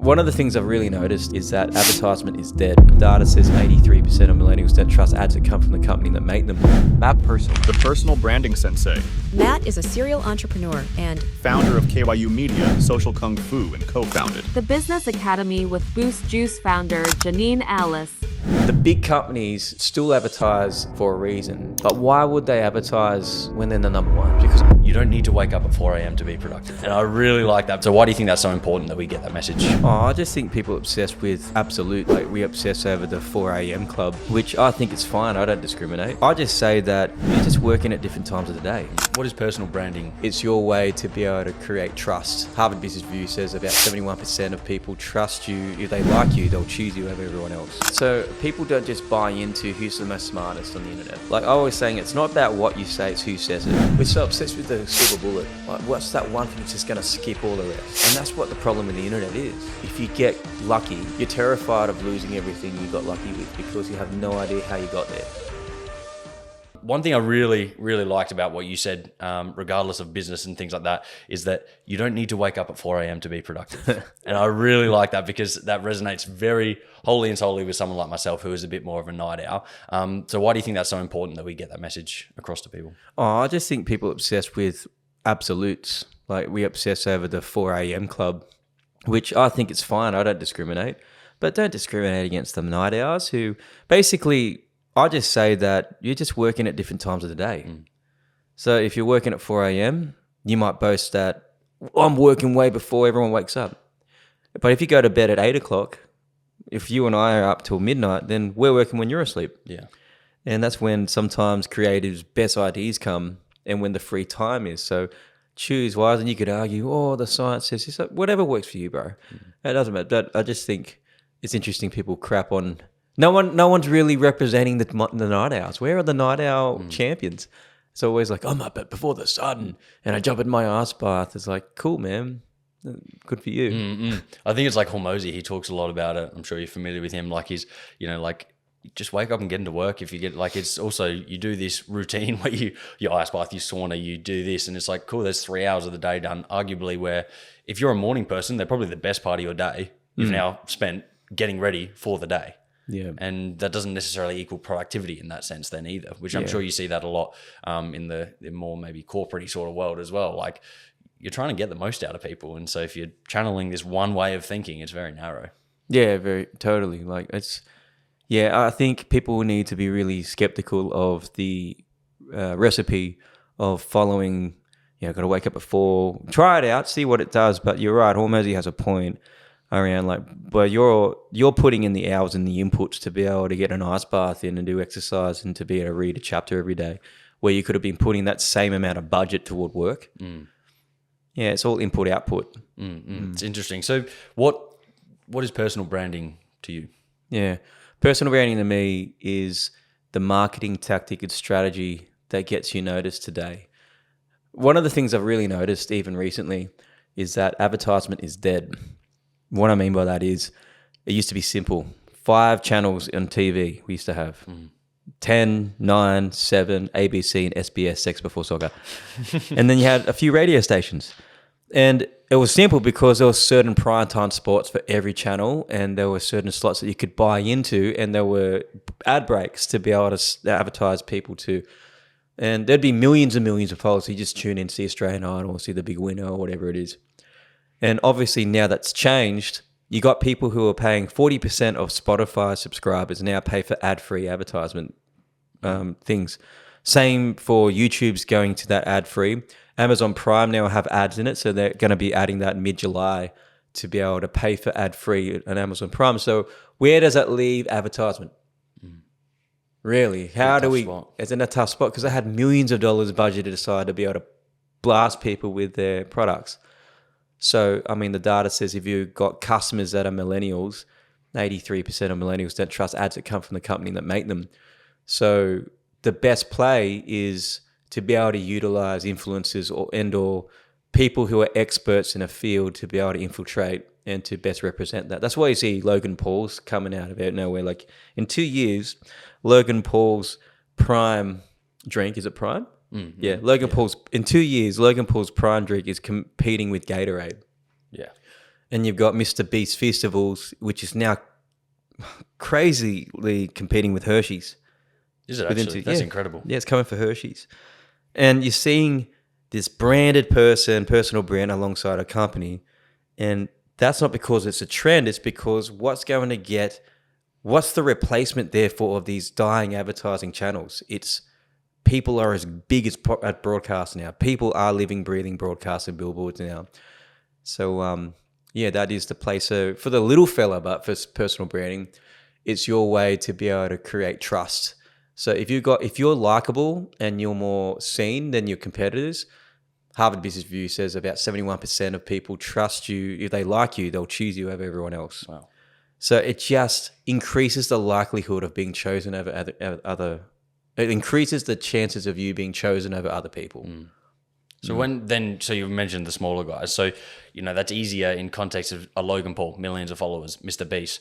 One of the things I've really noticed is that advertisement is dead. Data says 83% of millennials don't trust ads that come from the company that make them. Matt Purcell, the personal branding sensei. Matt is a serial entrepreneur and founder of KYU Media, Social Kung Fu, and co-founded the Business Academy with Boost Juice founder Janine Allis. The big companies still advertise for a reason, but why would they advertise when they're the number one? Because you don't need to wake up at 4 a.m. to be productive. And I really like that. So why do you think that's so important that we get that message? I just think people are obsessed with absolute, like we obsess over the 4 a.m. club, which I think is fine. I don't discriminate. I just say that you're just working at different times of the day. What is personal branding? It's your way to be able to create trust. Harvard Business Review says about 71% of people trust you. If they like you, they'll choose you over everyone else. So people don't just buy into who's the most smartest on the internet. Like I always saying, it's not about what you say, it's who says it. We're so obsessed with the silver bullet. Like what's that one thing that's just going to skip all the rest? And that's what the problem with the internet is. If you get lucky, you're terrified of losing everything you got lucky with because you have no idea how you got there. One thing I really liked about what you said, regardless of business and things like that, is that you don't need to wake up at 4 a.m. to be productive. And I really like that because that resonates very wholly and solely with someone like myself who is a bit more of a night owl. So why do you think that's so important that we get that message across to people? I just think people are obsessed with absolutes. Like we obsess over the 4 a.m. club, which I think is fine. I don't discriminate. But don't discriminate against the night owls who basically... I just say that you're just working at different times of the day. So if you're working at 4 a.m., you might boast that I'm working way before everyone wakes up. But if you go to bed at 8 o'clock, if you and I are up till midnight, then we're working when you're asleep. Yeah. And that's when sometimes creatives' best ideas come and when the free time is. So choose wise, and you could argue, oh, the science says this. Whatever works for you, bro. It doesn't matter. But I just think it's interesting people crap on... No one's really representing the night owls. Where are the night owl champions? It's always like, I'm up before the sun and I jump in my ice bath. It's like, cool, man. Good for you. I think it's like Hormozy. He talks a lot about it. I'm sure you're familiar with him. Like he's, like just wake up and get into work. If you get like, it's also, you do this routine where you ice bath, you sauna, you do this. And it's like, cool, there's 3 hours of the day done. Arguably where if you're a morning person, they're probably the best part of your day. You've now spent getting ready for the day. Yeah, and that doesn't necessarily equal productivity in that sense then either, which I'm sure you see that a lot in the more maybe corporate sort of world as well. Like you're trying to get the most out of people, and so if you're channeling this one way of thinking, it's very narrow. Yeah, very totally. Like I think people need to be really skeptical of the recipe of following. Got to wake up at 4, try it out, see what it does. But you're right, Hormozy has a point around but you're putting in the hours and the inputs to be able to get an ice bath in and do exercise and to be able to read a chapter every day, where you could have been putting that same amount of budget toward work. Yeah, it's all input output. It's interesting. So what is personal branding to you? Yeah, personal branding to me is the marketing tactic and strategy that gets you noticed today. One of the things I've really noticed even recently is that advertisement is dead. What I mean by that is it used to be simple. 5 channels on TV we used to have. 10, 9, 7, ABC and SBS, Sex Before Soccer. And then you had a few radio stations. And it was simple because there were certain primetime sports for every channel and there were certain slots that you could buy into and there were ad breaks to be able to advertise people to. And there'd be millions and millions of followers who just tune in, see Australian Idol or see The Big Winner or whatever it is. And obviously now that's changed. You got people who are paying 40% of Spotify subscribers now pay for ad-free advertisement things. Same for YouTube's going to that ad-free. Amazon Prime now have ads in it, so they're going to be adding that mid-July to be able to pay for ad-free on Amazon Prime. So where does that leave advertisement? Really? How do we... It's in a tough spot because they had millions of dollars budgeted aside to be able to blast people with their products. So, I mean, the data says if you've got customers that are millennials, 83% of millennials don't trust ads that come from the company that make them. So the best play is to be able to utilize influencers or people who are experts in a field to be able to infiltrate and to best represent that. That's why you see Logan Paul's coming out of nowhere. Like in 2 years, Logan Paul's prime drink, is it prime? Yeah, Logan Paul's, in 2 years, Logan Paul's prime drink is competing with Gatorade. Yeah. and you've got Mr. Beast Festivals, which is now crazily competing with Hershey's. Is it actually? That's incredible. Yeah, it's coming for Hershey's. And you're seeing this branded personal brand alongside a company. And that's not because it's a trend. It's because what's the replacement, therefore, of these dying advertising channels? It's people are as big as at broadcast now. People are living, breathing broadcast and billboards now. So, that is the place. So for the little fella, but for personal branding, it's your way to be able to create trust. So if you're likable and you're more seen than your competitors, Harvard Business Review says about 71% of people trust you. If they like you, they'll choose you over everyone else. Wow. So it just increases the likelihood of being chosen over other. It increases the chances of you being chosen over other people. So so you mentioned the smaller guys. So, that's easier in context of a Logan Paul, millions of followers, Mr. Beast,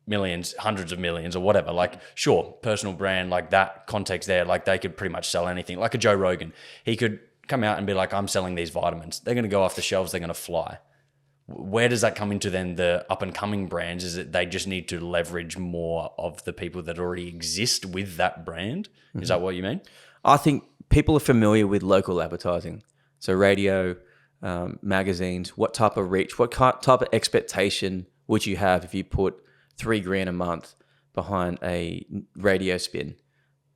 millions, hundreds of millions or whatever. Like, sure, personal brand, like that context there, like they could pretty much sell anything. Like a Joe Rogan, he could come out and be like, I'm selling these vitamins. They're going to go off the shelves. They're going to fly. Where does that come into then the up and coming brands? Is it they just need to leverage more of the people that already exist with that brand? Is that what you mean? I think people are familiar with local advertising. So radio, magazines, what type of reach, what type of expectation would you have if you put $3,000 a month behind a radio spin?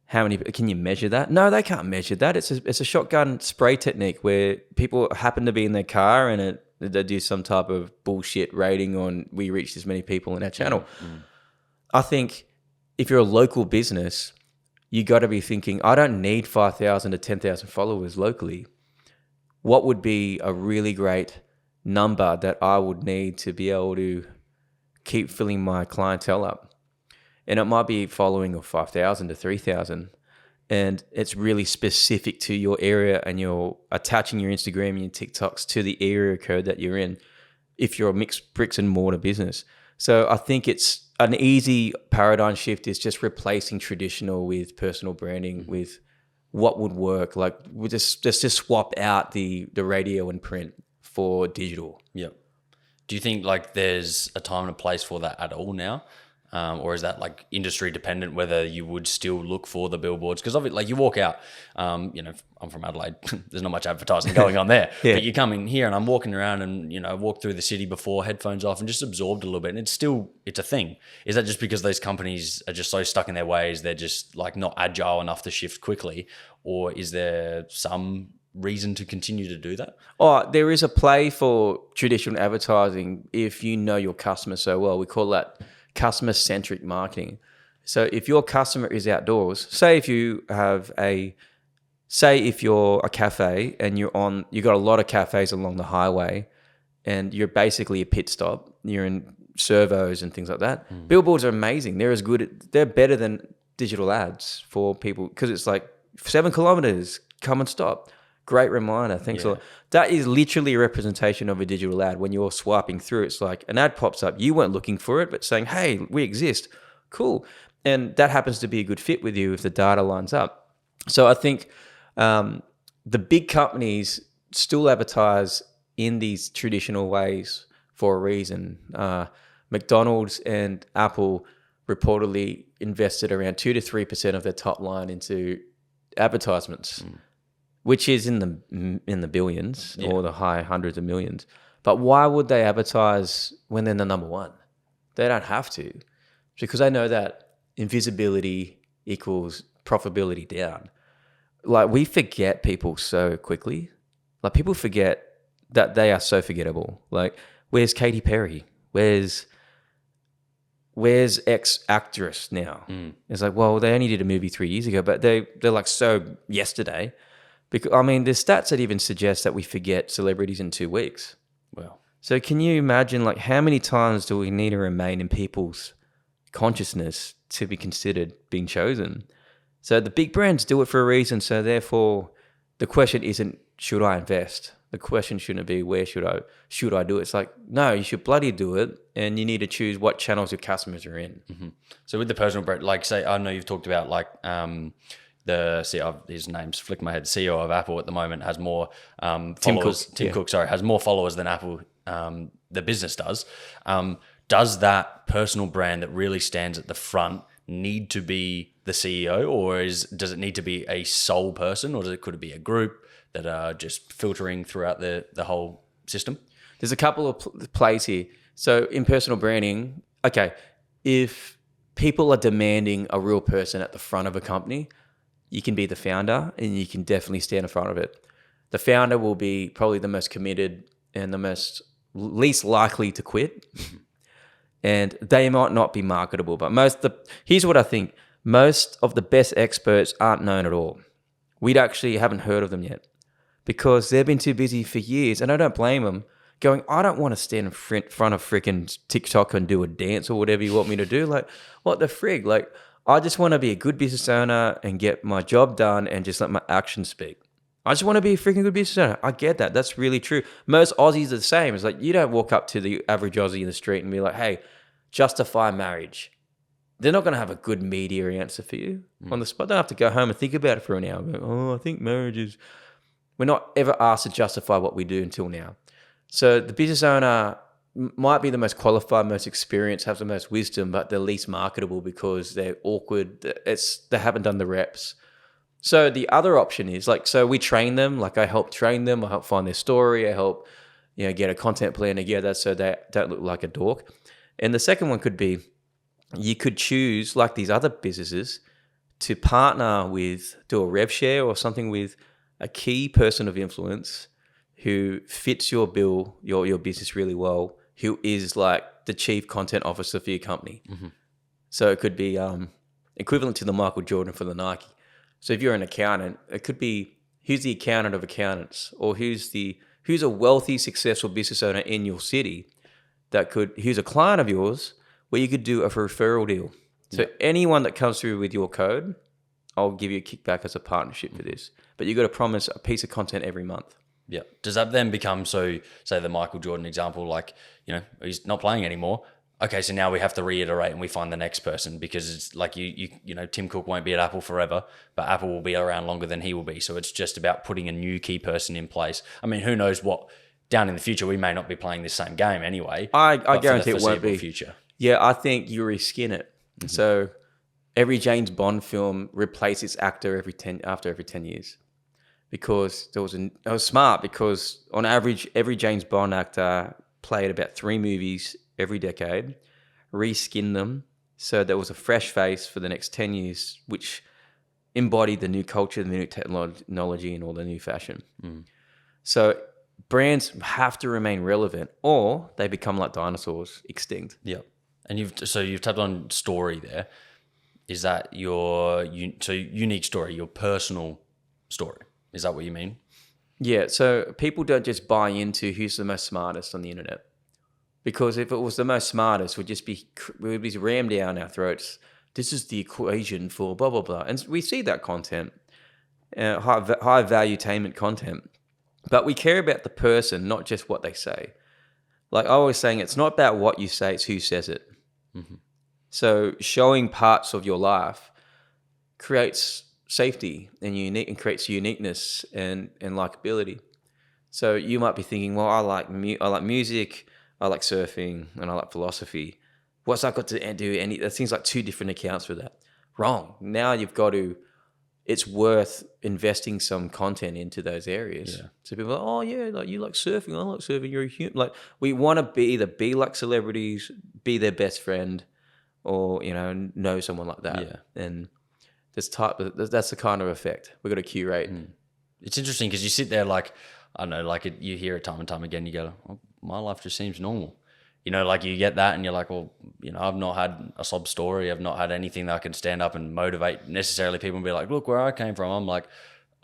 How many can you measure that? No, they can't measure that. It's a shotgun spray technique where people happen to be in their car and they do some type of bullshit rating on we reach this many people in our channel. I think if you're a local business, you got to be thinking, I don't need 5,000 to 10,000 followers locally. What would be a really great number that I would need to be able to keep filling my clientele up? And it might be following of 5,000 to 3,000. And it's really specific to your area and you're attaching your Instagram and your TikToks to the area code that you're in if you're a mixed bricks and mortar business. So I think it's an easy paradigm shift is just replacing traditional with personal branding with what would work. Like we just swap out the radio and print for digital. Yeah. Do you think like there's a time and a place for that at all now? Or is that like industry dependent, whether you would still look for the billboards? Because of it, like you walk out, I'm from Adelaide, there's not much advertising going on there, but you come in here and I'm walking around and, I walk through the city before, headphones off and just absorbed a little bit. And it's a thing. Is that just because those companies are just so stuck in their ways, they're just like not agile enough to shift quickly? Or is there some reason to continue to do that? Oh, there is a play for traditional advertising if you know your customer so well. We call that customer-centric marketing. So if your customer is outdoors, say if you're a cafe and you've got a lot of cafes along the highway and you're basically a pit stop, you're in servos and things like that. Billboards are amazing. They're better than digital ads for people because it's like 7 kilometers, come and stop. Great reminder. Thanks a lot. That is literally a representation of a digital ad. When you're swiping through, it's like an ad pops up. You weren't looking for it, but saying, hey, we exist. Cool. And that happens to be a good fit with you if the data lines up. So I think the big companies still advertise in these traditional ways for a reason. McDonald's and Apple reportedly invested around 2 to 3% of their top line into advertisements. Which is in the billions or the high hundreds of millions. But why would they advertise when they're the number one? They don't have to. Because they know that invisibility equals profitability down. Like we forget people so quickly. Like people forget that they are so forgettable. Like where's Katy Perry? Where's X actress now? It's like, well, they only did a movie 3 years ago, but they're like so yesterday. Because there's stats that even suggest that we forget celebrities in 2 weeks. Well, so can you imagine like how many times do we need to remain in people's consciousness to be considered being chosen? So the big brands do it for a reason. So therefore, the question isn't should I invest? The question shouldn't be where should I do it? It's like no, you should bloody do it, and you need to choose what channels your customers are in. So with the personal brand, like say I know you've talked about like. The CEO, his name's flick my head. CEO of Apple at the moment has more followers. Tim Cook, has more followers than Apple the business does. Does that personal brand that really stands at the front need to be the CEO, or does it need to be a sole person, or could it be a group that are just filtering throughout the whole system? There's a couple of plays here. So in personal branding, okay, if people are demanding a real person at the front of a company, you can be the founder and you can definitely stand in front of it. The founder will be probably the most committed and the least likely to quit. And they might not be marketable, but here's what I think. Most of the best experts aren't known at all. We actually haven't heard of them yet because they've been too busy for years, and I don't blame them, going, I don't want to stand in front of freaking TikTok and do a dance or whatever you want me to do. Like, what the frig? Like, I just want to be a good business owner and get my job done and just let my actions speak. I just want to be a freaking good business owner. I get that. That's really true. Most Aussies are the same. It's like, you don't walk up to the average Aussie in the street and be like, hey, justify marriage. They're not going to have a good media answer for you on the spot. They don't have to go home and think about it for an hour. Go, I think marriage is... We're not ever asked to justify what we do until now. So the business owner might be the most qualified, most experienced, have the most wisdom, but they're least marketable because they're awkward. They haven't done the reps. So the other option is so we train them. Like I help train them. I help find their story. I help, get a content plan together so they don't look like a dork. And the second one could be, you could choose, like these other businesses, to partner with, do a rev share or something with a key person of influence who fits your bill, your business really well, who is like the chief content officer for your company. Mm-hmm. So it could be equivalent to the Michael Jordan for the Nike. So if you're an accountant, it could be, who's the accountant of accountants, or who's a wealthy, successful business owner in your city who's a client of yours, where you could do a referral deal. So anyone that comes through with your code, I'll give you a kickback as a partnership for this. But you got to promise a piece of content every month. Yeah. Does that then become, so say the Michael Jordan example, he's not playing anymore. Okay, so now we have to reiterate and we find the next person, because it's like Tim Cook won't be at Apple forever, but Apple will be around longer than he will be. So it's just about putting a new key person in place. I mean, who knows what down in the future, we may not be playing this same game anyway. I guarantee it won't be. Future. Yeah, I think you reskin it. Mm-hmm. So every James Bond film replaces actor after every 10 years. Because it was smart, because on average, every James Bond actor played about 3 movies every decade, reskin them, so there was a fresh face for the next 10 years, which embodied the new culture, the new technology, and all the new fashion. Mm. So brands have to remain relevant, or they become like dinosaurs, extinct. Yeah. And you've tapped on story there. Is that your unique story, your personal story? Is that what you mean? Yeah. So people don't just buy into who's the most smartest on the internet, because if it was the most smartest, we'd be rammed down our throats. This is the equation for blah blah blah, and we see that content, high value tainment content, but we care about the person, not just what they say. Like I was saying, it's not about what you say; it's who says it. Mm-hmm. So showing parts of your life creates safety and creates uniqueness and likability. So you might be thinking, well, I like music, I like surfing, and I like philosophy. What's that got to do? That seems like 2 different accounts for that. Wrong. Now you've got to. It's worth investing some content into those areas. Yeah. So people are like, oh yeah, like you like surfing, I like surfing. You're a human. Like we want to either be like celebrities, be their best friend, or know someone like that. Yeah. And that's the kind of effect we've got to curate. It's interesting because you sit there you hear it time and time again. You go, oh, my life just seems normal. You get that and you're like, well, I've not had a sob story. I've not had anything that I can stand up and motivate necessarily people and be like, look where I came from. I'm like,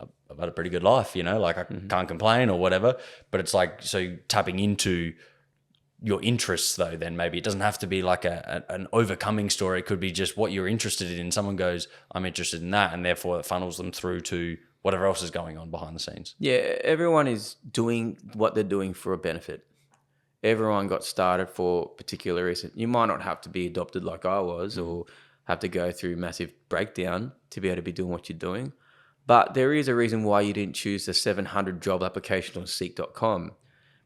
I've had a pretty good life, I can't complain or whatever. But it's like, so tapping into your interests though, then maybe it doesn't have to be like an overcoming story. It could be just what you're interested in. Someone goes, I'm interested in that. And therefore it funnels them through to whatever else is going on behind the scenes. Yeah. Everyone is doing what they're doing for a benefit. Everyone got started for a particular reason. You might not have to be adopted like I was, or have to go through massive breakdown to be able to be doing what you're doing. But there is a reason why you didn't choose the 700 job application on Seek.com,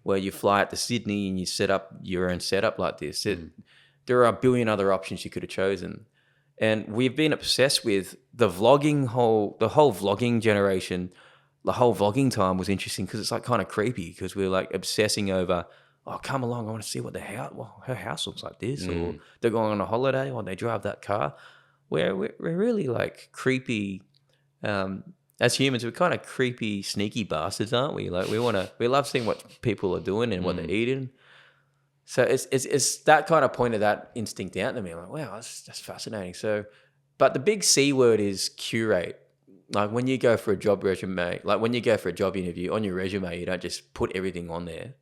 where you fly out to Sydney and you set up your own setup like this. There are a billion other options you could have chosen. And we've been obsessed with the whole vlogging generation. The whole vlogging time was interesting because it's like kind of creepy because we're like obsessing over, oh, come along, I want to see what her house looks like this, or they're going on a holiday, or they drive that car. We're really like creepy. As humans, we're kind of creepy, sneaky bastards, aren't we? Like we love seeing what people are doing and what they're eating. So it's that kind of pointed that instinct out to me. I'm like, wow, that's fascinating. So, but the big C word is curate. Like when you go for a job resume, like when you go for a job interview, on your resume, you don't just put everything on there.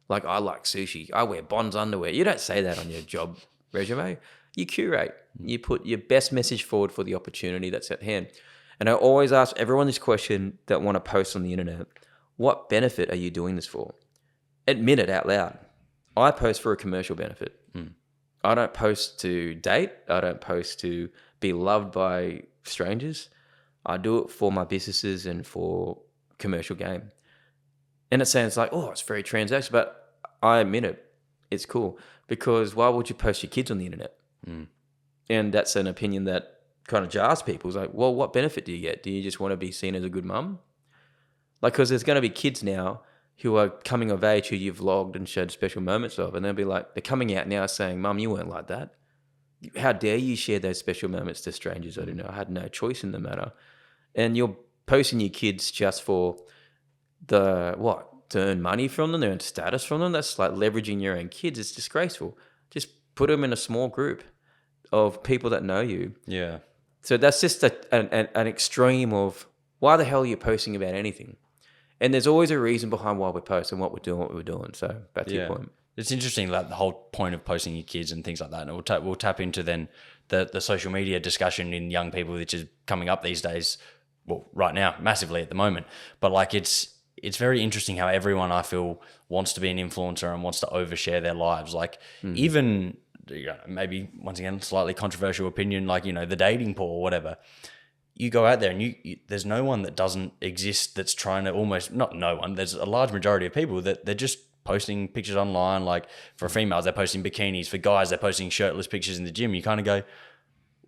Like I like sushi, I wear Bonds underwear. You don't say that on your job resume. You curate. You put your best message forward for the opportunity that's at hand. And I always ask everyone this question that want to post on the internet: what benefit are you doing this for? Admit it out loud. I post for a commercial benefit. I don't post to date. I don't post to be loved by strangers. I do it for my businesses and for commercial gain. And it sounds like, oh, it's very transactional, but I admit it. It's cool. Because why would you post your kids on the internet? And that's an opinion that kind of jars people. It's like, well, what benefit do you get? Do you just want to be seen as a good mum? Like, because there's going to be kids now who are coming of age who you've vlogged and showed special moments of, and they'll be like, they're coming out now saying, Mum, you weren't like that. How dare you share those special moments to strangers? I don't know. I had no choice in the matter. And you're posting your kids just for to earn money from them, to earn status from them. That's like leveraging your own kids. It's disgraceful. Just put them in a small group of people that know you. Yeah. So that's just an extreme of why the hell are you posting about anything? And there's always a reason behind why we post and what we're doing. So back to your point. It's interesting, like the whole point of posting your kids and things like that. And we'll tap into then the social media discussion in young people, which is coming up these days. Well, right now, massively at the moment. But like it's very interesting how everyone, I feel, wants to be an influencer and wants to overshare their lives. Like even, maybe once again, slightly controversial opinion, like, the dating pool or whatever. You go out there and you there's no one that doesn't exist that's trying to not no one, there's a large majority of people that they're just posting pictures online. Like for females, they're posting bikinis. For guys, they're posting shirtless pictures in the gym. You kind of go,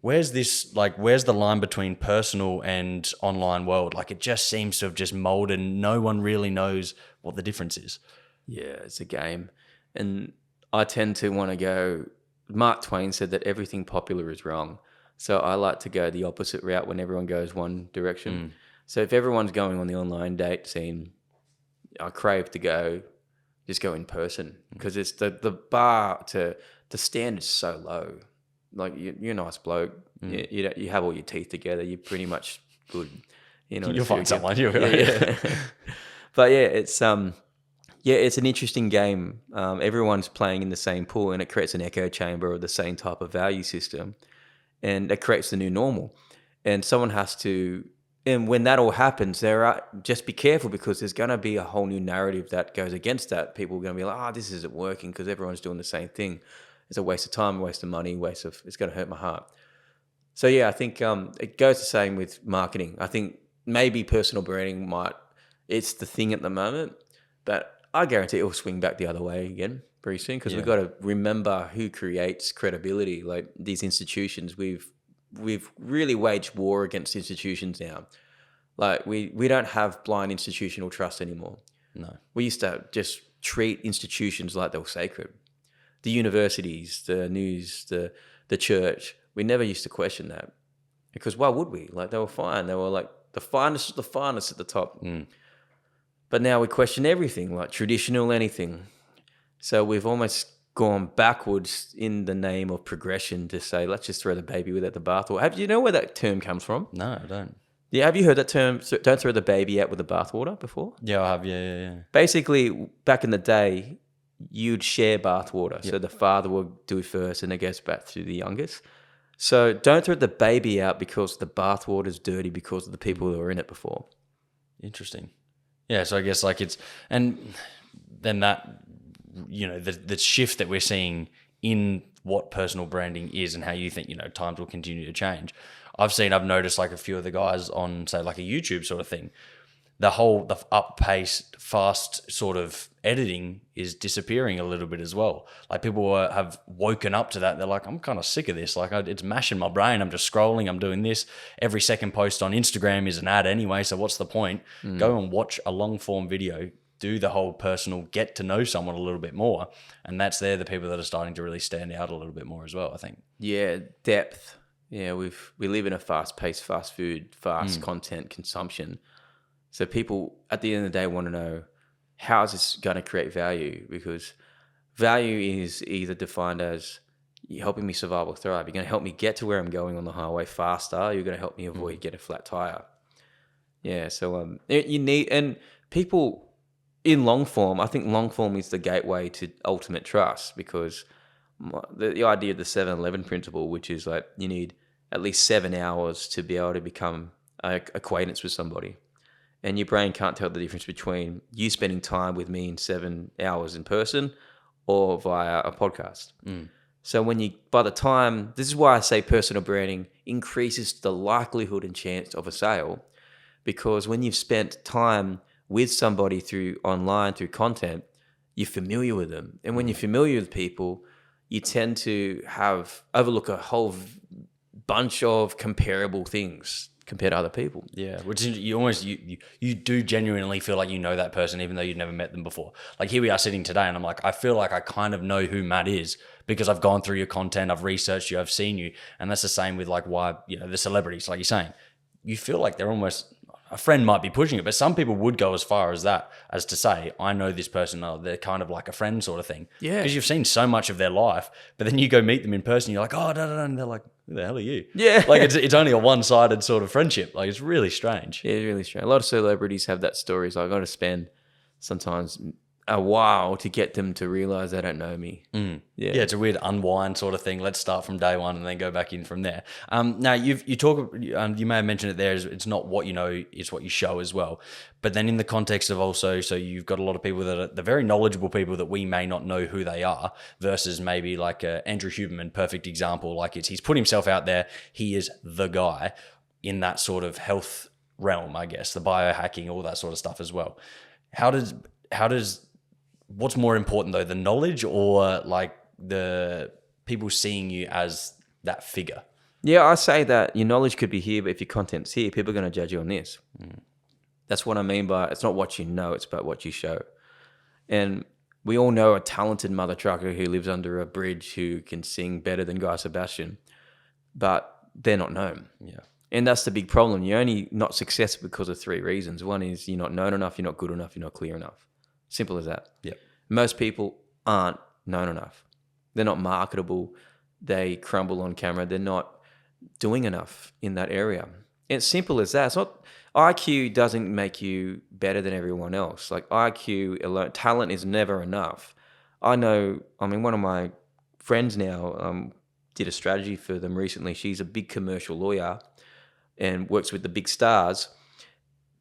where's the line between personal and online world? Like it just seems to have just molded and no one really knows what the difference is. Yeah, it's a game. And I tend to want to go, Mark Twain said that everything popular is wrong. So I like to go the opposite route when everyone goes one direction. So if everyone's going on the online date scene, I crave to just go in person because it's the bar to stand is so low. Like you're a nice bloke. You have all your teeth together. You're pretty much good. You'll find someone. Yeah. But it's an interesting game. Everyone's playing in the same pool, and it creates an echo chamber of the same type of value system, and it creates the new normal. And someone has to. And when that all happens, just be careful because there's going to be a whole new narrative that goes against that. People are going to be like, this isn't working because everyone's doing the same thing. It's a waste of time, a waste of money, it's going to hurt my heart. So yeah, I think it goes the same with marketing. I think maybe personal branding it's the thing at the moment, but I guarantee it will swing back the other way again pretty soon because we've got to remember who creates credibility. Like these institutions, we've really waged war against institutions now. Like we don't have blind institutional trust anymore. No. We used to just treat institutions like they were sacred. The universities, the news, the church, we never used to question that because why would we? Like they were fine. They were like the finest of the finest at the top. But now we question everything, like traditional anything. So we've almost gone backwards in the name of progression to say, let's just throw the baby without the bathwater. Do you know where that term comes from? No, I don't. Yeah, have you heard that term, don't throw the baby out with the bathwater before? Yeah, I have, yeah. Basically, back in the day, you'd share bathwater. Yep. So the father would do first and it goes back to the youngest. So don't throw the baby out because the bathwater is dirty because of the people who were in it before. Interesting. Yeah, so I guess like and then that, the shift that we're seeing in what personal branding is and how you think, times will continue to change. I've noticed like a few of the guys on, say, like a YouTube sort of thing, the up-paced, fast sort of editing is disappearing a little bit as well. Like people have woken up to that. They're like, I'm kind of sick of this. Like it's mashing my brain. I'm just scrolling. I'm doing this. Every second post on Instagram is an ad anyway. So what's the point? Go and watch a long form video. Do the whole personal, get to know someone a little bit more. And that's the people that are starting to really stand out a little bit more as well, I think. Yeah, depth. Yeah, we live in a fast-paced, fast food, fast content consumption. So people at the end of the day want to know, how is this going to create value? Because value is either defined as you're helping me survive or thrive. You're going to help me get to where I'm going on the highway faster. You're going to help me avoid get a flat tire. Yeah, so you need, and people in long form, I think long form is the gateway to ultimate trust, because the idea of the 7-11 principle, which is like you need at least 7 hours to be able to become an acquaintance with somebody. And your brain can't tell the difference between you spending time with me in 7 hours in person or via a podcast. So by the time, this is why I say personal branding increases the likelihood and chance of a sale, because when you've spent time with somebody through online, through content, you're familiar with them. And when you're familiar with people, you tend to overlook a whole bunch of comparable things compared to other people. Yeah, which is you do genuinely feel like you know that person even though you've never met them before. Like here we are sitting today and I'm like, I feel like I kind of know who Matt is because I've gone through your content, I've researched you, I've seen you. And that's the same with like why, the celebrities, like you're saying, you feel like they're almost, a friend might be pushing it, but some people would go as far as that, as to say, I know this person, they're kind of like a friend sort of thing. Yeah. Because you've seen so much of their life, but then you go meet them in person, you're like, oh, and they're like, who the hell are you? Yeah. Like it's only a one-sided sort of friendship. Like it's really strange. Yeah, it's really strange. A lot of celebrities have that story. So I've got to spend sometimes a while to get them to realize they don't know me. Yeah, it's a weird unwind sort of thing. Let's start from day one and then go back in from there. Now you may have mentioned it there. It's not what you know, it's what you show as well. But then in the context of also, so you've got a lot of people that are the very knowledgeable people that we may not know who they are, versus maybe like Andrew Huberman, perfect example. Like he's put himself out there. He is the guy in that sort of health realm, I guess, the biohacking, all that sort of stuff as well. How does what's more important though, the knowledge or like the people seeing you as that figure? Yeah, I say that your knowledge could be here, but if your content's here, people are going to judge you on this. That's what I mean by it's not what you know, it's about what you show. And we all know a talented mother trucker who lives under a bridge who can sing better than Guy Sebastian, but they're not known. Yeah. And that's the big problem. You're only not successful because of 3 reasons. One is you're not known enough, you're not good enough, you're not clear enough. Simple as that. Yep. Most people aren't known enough. They're not marketable. They crumble on camera. They're not doing enough in that area. It's simple as that. It's not, IQ doesn't make you better than everyone else. Like IQ alone, talent is never enough. One of my friends now did a strategy for them recently. She's a big commercial lawyer and works with the big stars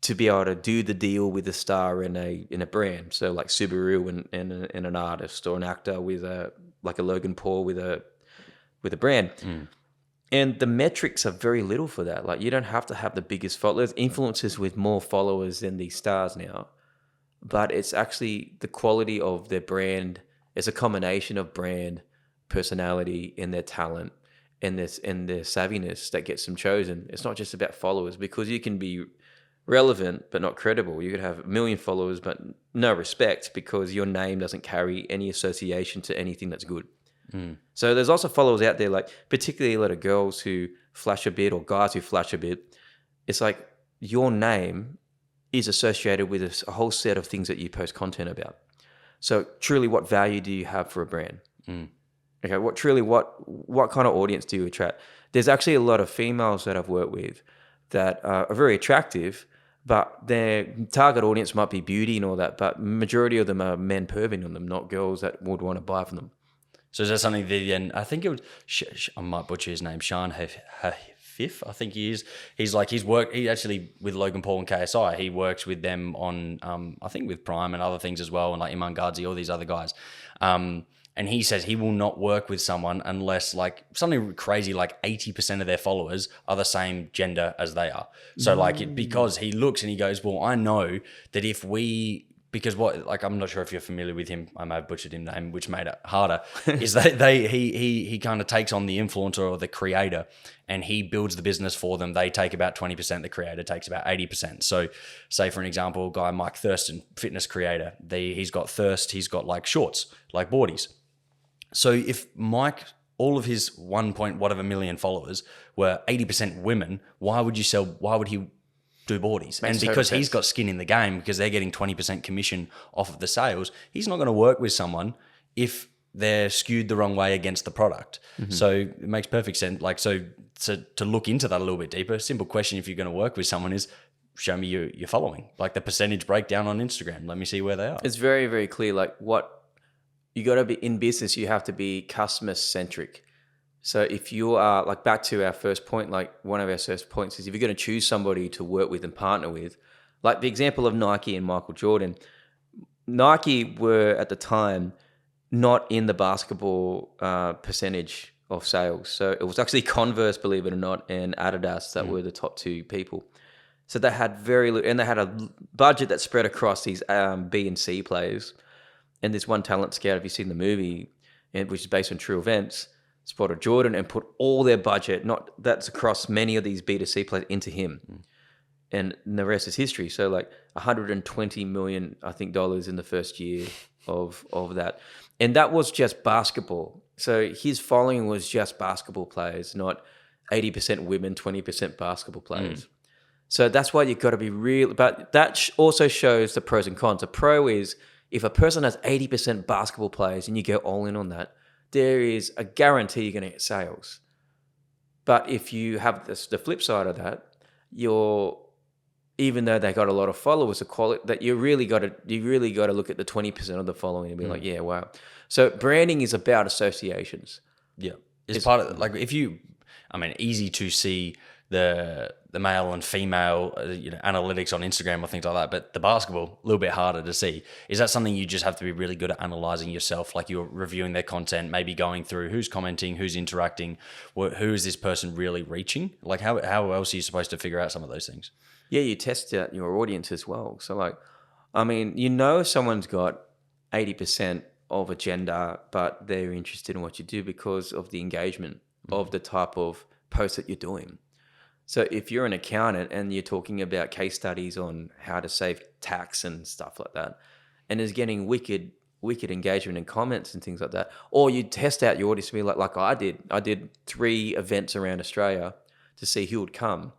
to be able to do the deal with a star in a brand. So like Subaru and an artist, or an actor with a Logan Paul with a brand. And the metrics are very little for that. Like you don't have to have the biggest followers. Influencers with more followers than these stars now. But it's actually the quality of their brand. It's a combination of brand, personality, and their talent and their savviness that gets them chosen. It's not just about followers, because you can be relevant but not credible. You could have 1 million followers but no respect because your name doesn't carry any association to anything that's good. So there's also followers out there, like particularly a lot of girls who flash a bit or guys who flash a bit. It's like your name is associated with a whole set of things that you post content about. So truly, what value do you have for a brand? Okay, what kind of audience do you attract? There's actually a lot of females that I've worked with that are very attractive, but their target audience might be beauty and all that, but majority of them are men perving on them, not girls that would want to buy from them. So is that something Vivian, I think it was, I might butcher his name, Sean Fifth, I think he is. He actually, with Logan Paul and KSI, he works with them on, I think with Prime and other things as well, and like Iman Gadzhi, all these other guys. And he says he will not work with someone unless like something crazy, like 80% of their followers are the same gender as they are. So because he looks and he goes, well, I know that because I'm not sure if you're familiar with him, I may have butchered his name, which made it harder, is that he kind of takes on the influencer or the creator and he builds the business for them. They take about 20%, the creator takes about 80%. So say for an example, guy Mike Thurston, fitness creator, he's got Thirst, he's got like shorts, like boardies. So if Mike, all of his 1.whatever million followers were 80% women, why would he do boardies? And because he's got skin in the game, because they're getting 20% commission off of the sales, he's not going to work with someone if they're skewed the wrong way against the product. So it makes perfect sense. Like, so to look into that a little bit deeper, simple question if you're going to work with someone is, show me your following, like the percentage breakdown on Instagram. Let me see where they are. It's very, very clear. Like what you got to be in business, you have to be customer centric. So if you are like back to our first point, like one of our first points is if you're going to choose somebody to work with and partner with, like the example of Nike and Michael Jordan, Nike were at the time not in the basketball percentage of sales. So it was actually Converse, believe it or not, and Adidas that were the top two people. So they had and they had a budget that spread across these B and C players. And this one talent scout, if you've seen the movie, which is based on true events, spotted Jordan and put all their budget, that's across many of these B2C players, into him. And the rest is history. So like $120 million, I think, dollars in the first year of that. And that was just basketball. So his following was just basketball players, not 80% women, 20% basketball players. So that's why you've got to be real. But that also shows the pros and cons. A pro is if a person has 80% basketball players and you go all in on that, there is a guarantee you're going to get sales. But if you have the flip side of that, even though they got a lot of followers, the quality that you really got to look at the 20% of the following and be like, yeah, wow. So branding is about associations. Yeah, it's part of like easy to see the male and female analytics on Instagram or things like that, but the basketball a little bit harder to see. Is that something you just have to be really good at analyzing yourself? Like you're reviewing their content, maybe going through who's commenting, who's interacting, who is this person really reaching? Like how else are you supposed to figure out some of those things? Yeah, you test out your audience as well. So like, if someone's got 80% of a gender, but they're interested in what you do because of the engagement of the type of post that you're doing. So if you're an accountant and you're talking about case studies on how to save tax and stuff like that, and is getting wicked engagement and comments and things like that, or you test out your audience to be like I did. I did 3 events around Australia to see who would come.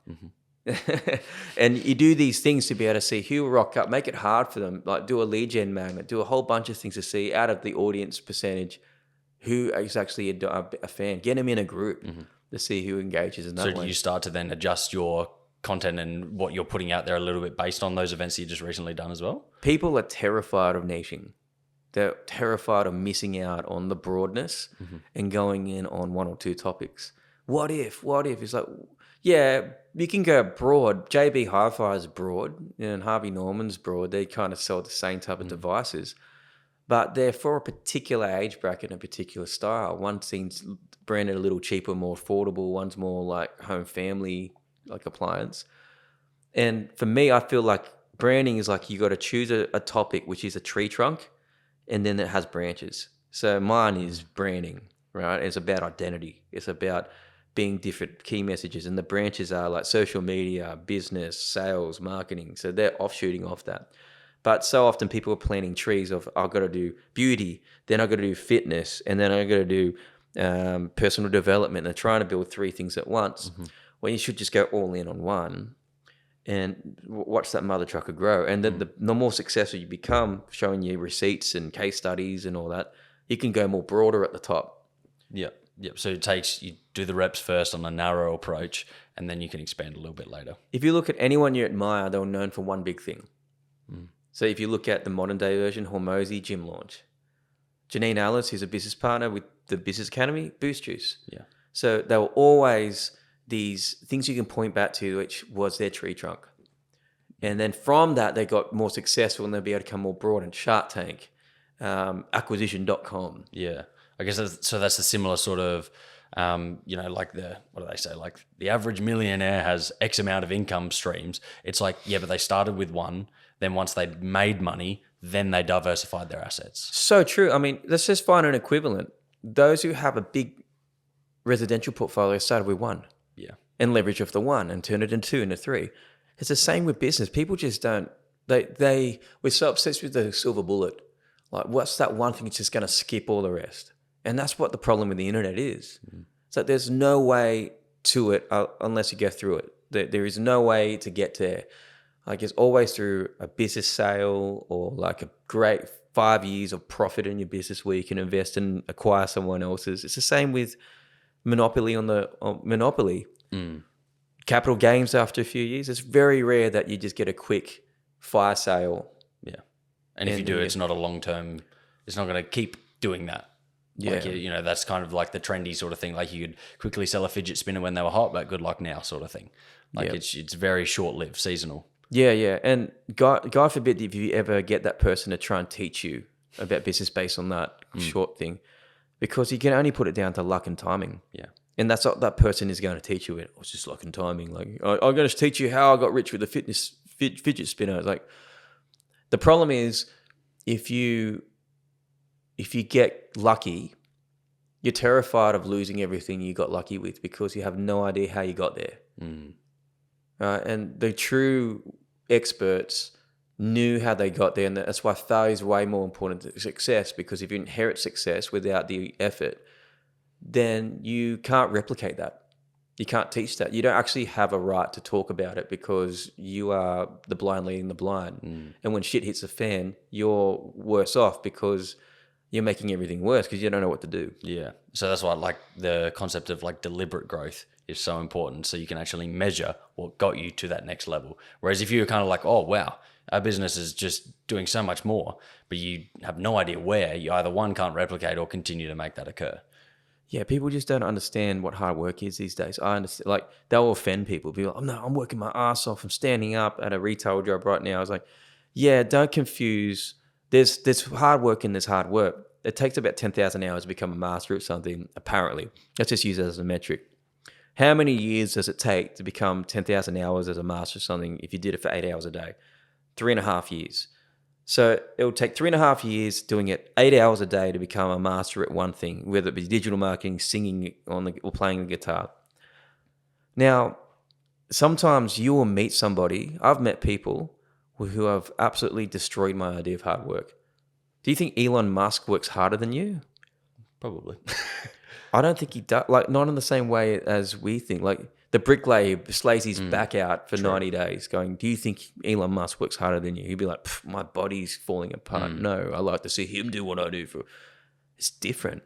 And you do these things to be able to see who will rock up, make it hard for them, like do a lead gen magnet, do a whole bunch of things to see out of the audience percentage who is actually a fan, get them in a group to see who engages in that way. So do you start to then adjust your content and what you're putting out there a little bit based on those events you just recently done as well? People are terrified of niching. They're terrified of missing out on the broadness and going in on 1 or 2 topics. What if? It's like, yeah, you can go broad. JB Hi-Fi is broad and Harvey Norman's broad. They kind of sell the same type of devices, but they're for a particular age bracket and a particular style. One seems branded a little cheaper, more affordable. One's more like home family, like appliance. And for me, I feel like branding is like you got to choose a topic, which is a tree trunk, and then it has branches. So mine is branding, right? It's about identity. It's about being different key messages, and the branches are like social media, business, sales, marketing. So they're offshooting off that. But so often people are planting trees of, I've got to do beauty, then I've got to do fitness, and then I've got to do personal development. They're trying to build 3 things at once. Well, you should just go all in on one and watch that mother trucker grow. And then the more successful you become, showing you receipts and case studies and all that, you can go more broader at the top. Yeah. So you do the reps first on a narrow approach, and then you can expand a little bit later. If you look at anyone you admire, they're known for one big thing. So if you look at the modern day version, Hormozy, gym launch. Janine Allis, who's a business partner with the Business Academy, Boost Juice. Yeah. So they were always these things you can point back to, which was their tree trunk. And then from that, they got more successful and they'll be able to become more broad, and Shark Tank, acquisition.com. Yeah. I guess that's a similar sort of, like what do they say? Like the average millionaire has X amount of income streams. It's like, yeah, but they started with one. Then once they made money, then they diversified their assets. So true. I mean, let's just find an equivalent. Those who have a big residential portfolio started with one. Yeah. And leverage off the one and turn it into two, into three. It's the same with business. People just don't, we're so obsessed with the silver bullet. Like, what's that one thing that's just going to skip all the rest? And that's what the problem with the internet is. So there's no way to it unless you go through it. There is no way to get there. Like, it's always through a business sale or like a great 5 years of profit in your business where you can invest and acquire someone else's. It's the same with Monopoly on Monopoly. Capital gains after a few years. It's very rare that you just get a quick fire sale. Yeah. And if you do, it's not a long-term, it's not going to keep doing that. Yeah. Like, that's kind of like the trendy sort of thing. Like you could quickly sell a fidget spinner when they were hot, but good luck now sort of thing. Like it's very short-lived, seasonal. Yeah. And God forbid if you ever get that person to try and teach you about business based on that short thing, because you can only put it down to luck and timing. Yeah. And that's what that person is going to teach you. It's just luck and timing. Like, I'm going to teach you how I got rich with a fidget spinner. It's like, the problem is if you get lucky, you're terrified of losing everything you got lucky with because you have no idea how you got there. And the true experts knew how they got there, and that's why failure is way more important than success, because if you inherit success without the effort, then you can't replicate that. You can't teach that. You don't actually have a right to talk about it because you are the blind leading the blind. And when shit hits the fan, you're worse off because you're making everything worse because you don't know what to do. Yeah. So that's why like the concept of like deliberate growth is so important, so you can actually measure what got you to that next level. Whereas if you're kind of like, oh, wow, our business is just doing so much more, but you have no idea where, you either one, can't replicate or continue to make that occur. Yeah, people just don't understand what hard work is these days. I understand, like, they'll offend people. Be like, oh, no, I'm working my ass off. I'm standing up at a retail job right now. I was like, yeah, don't confuse. There's hard work and there's hard work. It takes about 10,000 hours to become a master at something, apparently. Let's just use it as a metric. How many years does it take to become 10,000 hours as a master of something if you did it for 8 hours a day? 3.5 years. So it'll take 3.5 years doing it 8 hours a day to become a master at one thing, whether it be digital marketing, singing or playing the guitar. Now, sometimes you will meet somebody. I've met people who have absolutely destroyed my idea of hard work. Do you think Elon Musk works harder than you? Probably. I don't think he does. Like, not in the same way as we think. Like, the bricklayer slays his back out for 90 days going, do you think Elon Musk works harder than you? He'd be like, my body's falling apart. No, I like to see him do what I do. It's different.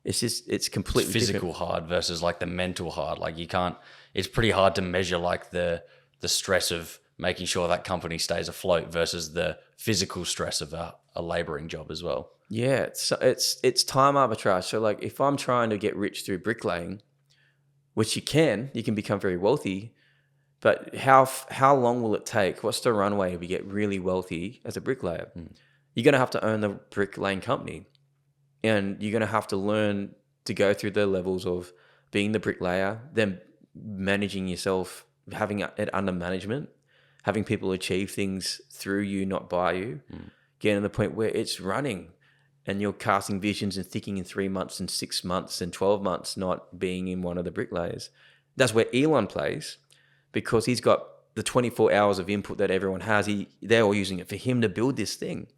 It's completely physical different. hard versus like the mental hard. Like you can't, it's pretty hard to measure like the stress of making sure that company stays afloat versus the physical stress of a laboring job as well. Yeah, it's time arbitrage. So like if I'm trying to get rich through bricklaying, which you can become very wealthy, but how long will it take? What's the runway if you get really wealthy as a bricklayer? You're going to have to own the bricklaying company, and you're going to have to learn to go through the levels of being the bricklayer, then managing yourself, having it under management, having people achieve things through you, not by you, getting to the point where it's running. And you're casting visions and thinking in 3 months and 6 months and 12 months, not being in one of the bricklayers. That's where Elon plays, because he's got the 24 hours of input that everyone has. They're all using it for him to build this thing.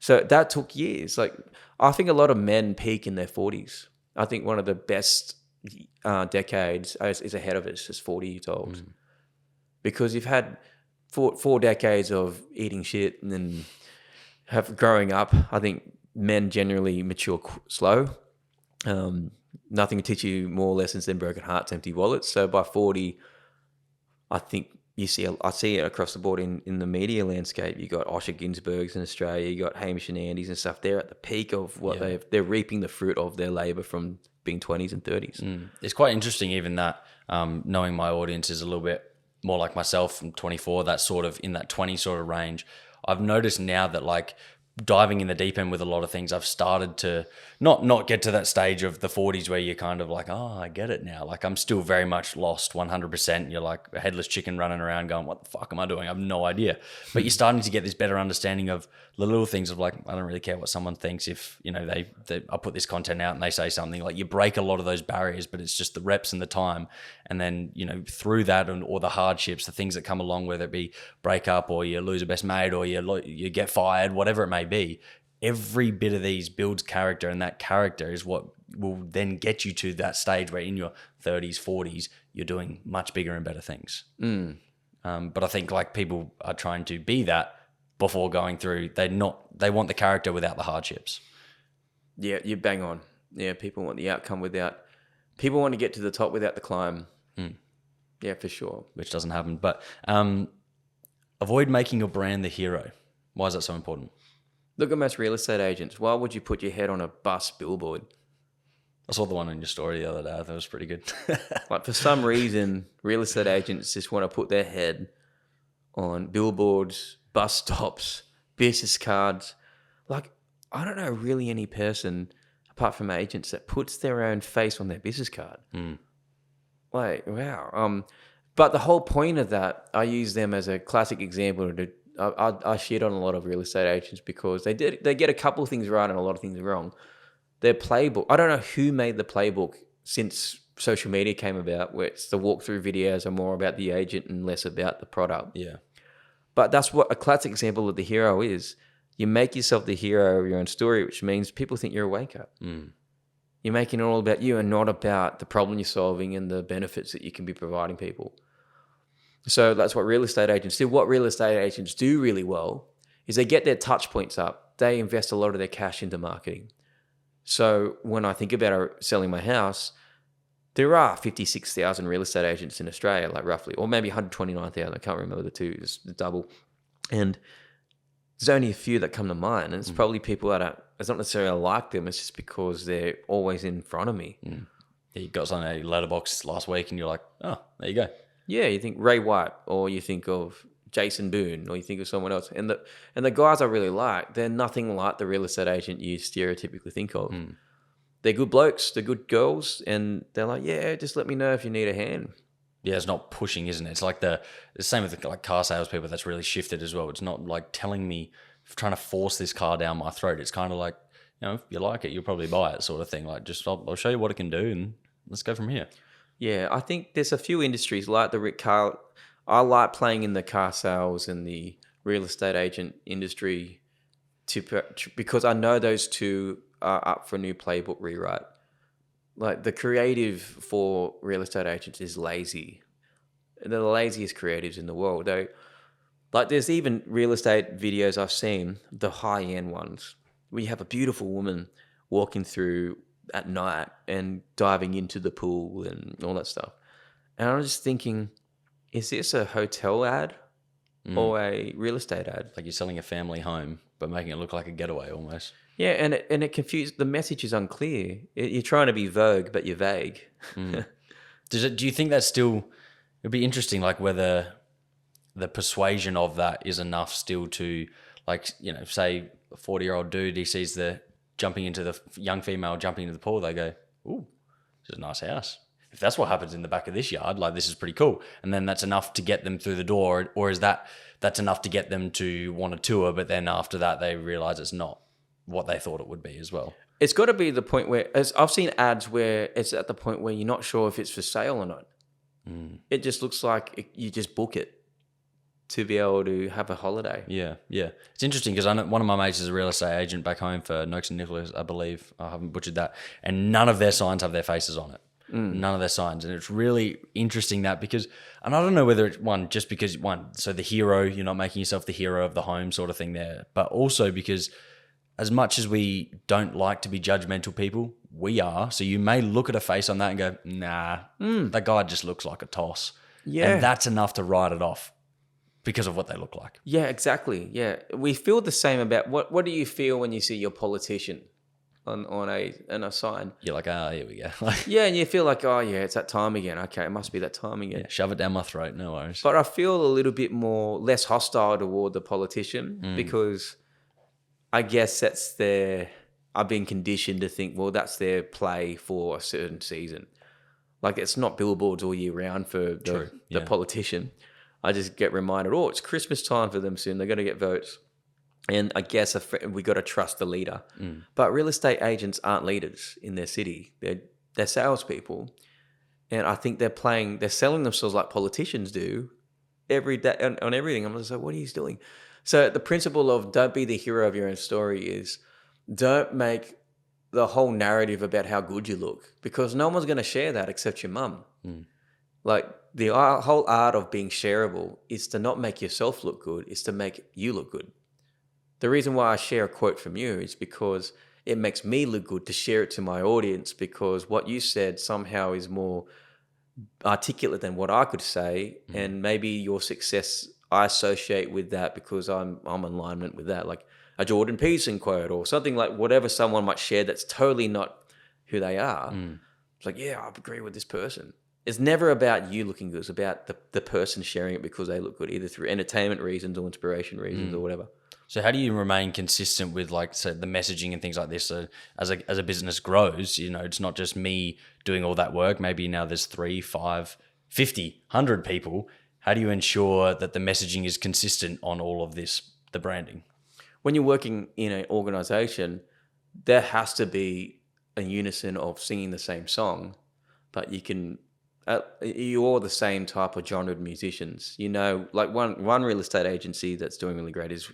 So that took years. Like, I think a lot of men peak in their 40s. I think one of the best decades is ahead of us as 40 years old. Because you've had four decades of eating shit and then growing up. I think men generally mature slow. Nothing can teach you more lessons than broken hearts, empty wallets. So by 40, I think I see it across the board in the media landscape. You got Osher Ginsbergs in Australia, you got Hamish and Andy's and stuff. They're at the peak of what they're reaping the fruit of their labor from being 20s and 30s. It's quite interesting even that knowing my audience is a little bit more like myself from 24, that sort of in that 20 sort of range. I've noticed now that like diving in the deep end with a lot of things, I've started to not get to that stage of the 40s where you're kind of like, oh, I get it now. Like I'm still very much lost 100%. You're like a headless chicken running around going, what the fuck am I doing? I have no idea. But you're starting to get this better understanding of the little things of like, I don't really care what someone thinks if, you know, I put this content out and they say something. Like you break a lot of those barriers, but it's just the reps and the time. And then, you know, through that or the hardships, the things that come along, whether it be break up or you lose a best mate or you get fired, whatever it may be, every bit of these builds character, and that character is what will then get you to that stage where in your 30s, 40s, you're doing much bigger and better things. But I think like people are trying to be that before going through. They want the character without the hardships. Yeah, you bang on. Yeah, people want the outcome people want to get to the top without the climb. Yeah, for sure. Which doesn't happen. But avoid making your brand the hero. Why is that so important? Look at most real estate agents. Why would you put your head on a bus billboard? I saw the one in your story the other day. I thought it was pretty good. Like for some reason, real estate agents just want to put their head on billboards, bus stops, business cards. Like, I don't know really any person, apart from agents, that puts their own face on their business card. Like, wow. But the whole point of that, I use them as a classic example to I shit on a lot of real estate agents because they get a couple of things right and a lot of things wrong. Their playbook, I don't know who made the playbook since social media came about, where it's the walkthrough videos are more about the agent and less about the product. Yeah. But that's what a classic example of the hero is. You make yourself the hero of your own story, which means people think you're a wake-up. You're making it all about you and not about the problem you're solving and the benefits that you can be providing people. So that's what real estate agents do. What real estate agents do really well is they get their touch points up. They invest a lot of their cash into marketing. So when I think about selling my house, there are 56,000 real estate agents in Australia, like roughly, or maybe 129,000. I can't remember the two, it's double. And there's only a few that come to mind. And it's probably people that it's not necessarily I like them, it's just because they're always in front of me. Yeah, you got something a letterbox last week and you're like, oh, there you go. Yeah, you think Ray White, or you think of Jason Boone, or you think of someone else. And the guys I really like, they're nothing like the real estate agent you stereotypically think of. They're good blokes, they're good girls, and they're like, yeah, just let me know if you need a hand. Yeah, it's not pushing, isn't it? It's like the same with like car salespeople. That's really shifted as well. It's not like telling me, trying to force this car down my throat. It's kind of like, you know, if you like it, you'll probably buy it, sort of thing. Like, just I'll show you what it can do, and let's go from here. Yeah, I think there's a few industries like the car. I like playing in the car sales and the real estate agent industry because I know those two are up for a new playbook rewrite. Like the creative for real estate agents is lazy. They're the laziest creatives in the world. Like there's even real estate videos I've seen, the high-end ones, where you have a beautiful woman walking through at night and diving into the pool and all that stuff. And I'm just thinking, is this a hotel ad or a real estate ad? Like you're selling a family home, but making it look like a getaway almost. Yeah, and it confused. The message is unclear. You're trying to be Vogue, but you're vague. Do you think that's still? It'd be interesting, like whether the persuasion of that is enough still to, like, you know, say a 40-year-old dude, he sees the young female jumping into the pool, they go, ooh, this is a nice house. If that's what happens in the back of this yard, like, this is pretty cool. And then that's enough to get them through the door, or is that's enough to get them to want a tour, but then after that they realize it's not what they thought it would be as well? It's got to be the point where, as I've seen ads where it's at the point where you're not sure if it's for sale or not. It just looks like you just book it to be able to have a holiday. Yeah. It's interesting because I know one of my mates is a real estate agent back home for Noakes and Nicholas, I believe. I haven't butchered that. And none of their signs have their faces on it. None of their signs. And it's really interesting that because, and I don't know whether it's so the hero, you're not making yourself the hero of the home sort of thing there, but also because as much as we don't like to be judgmental people, we are. So you may look at a face on that and go, nah, that guy just looks like a toss. Yeah. And that's enough to write it off because of what they look like. Yeah, exactly. Yeah. We feel the same about, what do you feel when you see your politician on a sign? You're like, here we go. Yeah, and you feel like, oh yeah, it's that time again. Okay, it must be that time again. Yeah, shove it down my throat, no worries. But I feel a little bit less hostile toward the politician because I guess I've been conditioned to think, well, that's their play for a certain season. Like, it's not billboards all year round for the politician. I just get reminded, it's Christmas time for them soon. They're going to get votes. And I guess we got to trust the leader. But real estate agents aren't leaders in their city. They're salespeople. And I think they're selling themselves like politicians do every day on everything. I'm just like, what are you doing? So the principle of don't be the hero of your own story is don't make the whole narrative about how good you look, because no one's going to share that except your mum. Like, the whole art of being shareable is to not make yourself look good, it's to make you look good. The reason why I share a quote from you is because it makes me look good to share it to my audience, because what you said somehow is more articulate than what I could say. And maybe your success I associate with that because I'm in alignment with that. Like a Jordan Peterson quote or something, like whatever someone might share that's totally not who they are. It's like, yeah, I agree with this person. It's never about you looking good. It's about the person sharing it because they look good, either through entertainment reasons or inspiration reasons or whatever. So how do you remain consistent with, like, say, the messaging and things like this? So as a business grows, it's not just me doing all that work. Maybe now there's 3, 5, 50, 100 people. How do you ensure that the messaging is consistent on all of this, the branding? When you're working in an organization, there has to be a unison of singing the same song, but you're all the same type of genre of musicians. Like one real estate agency that's doing really great is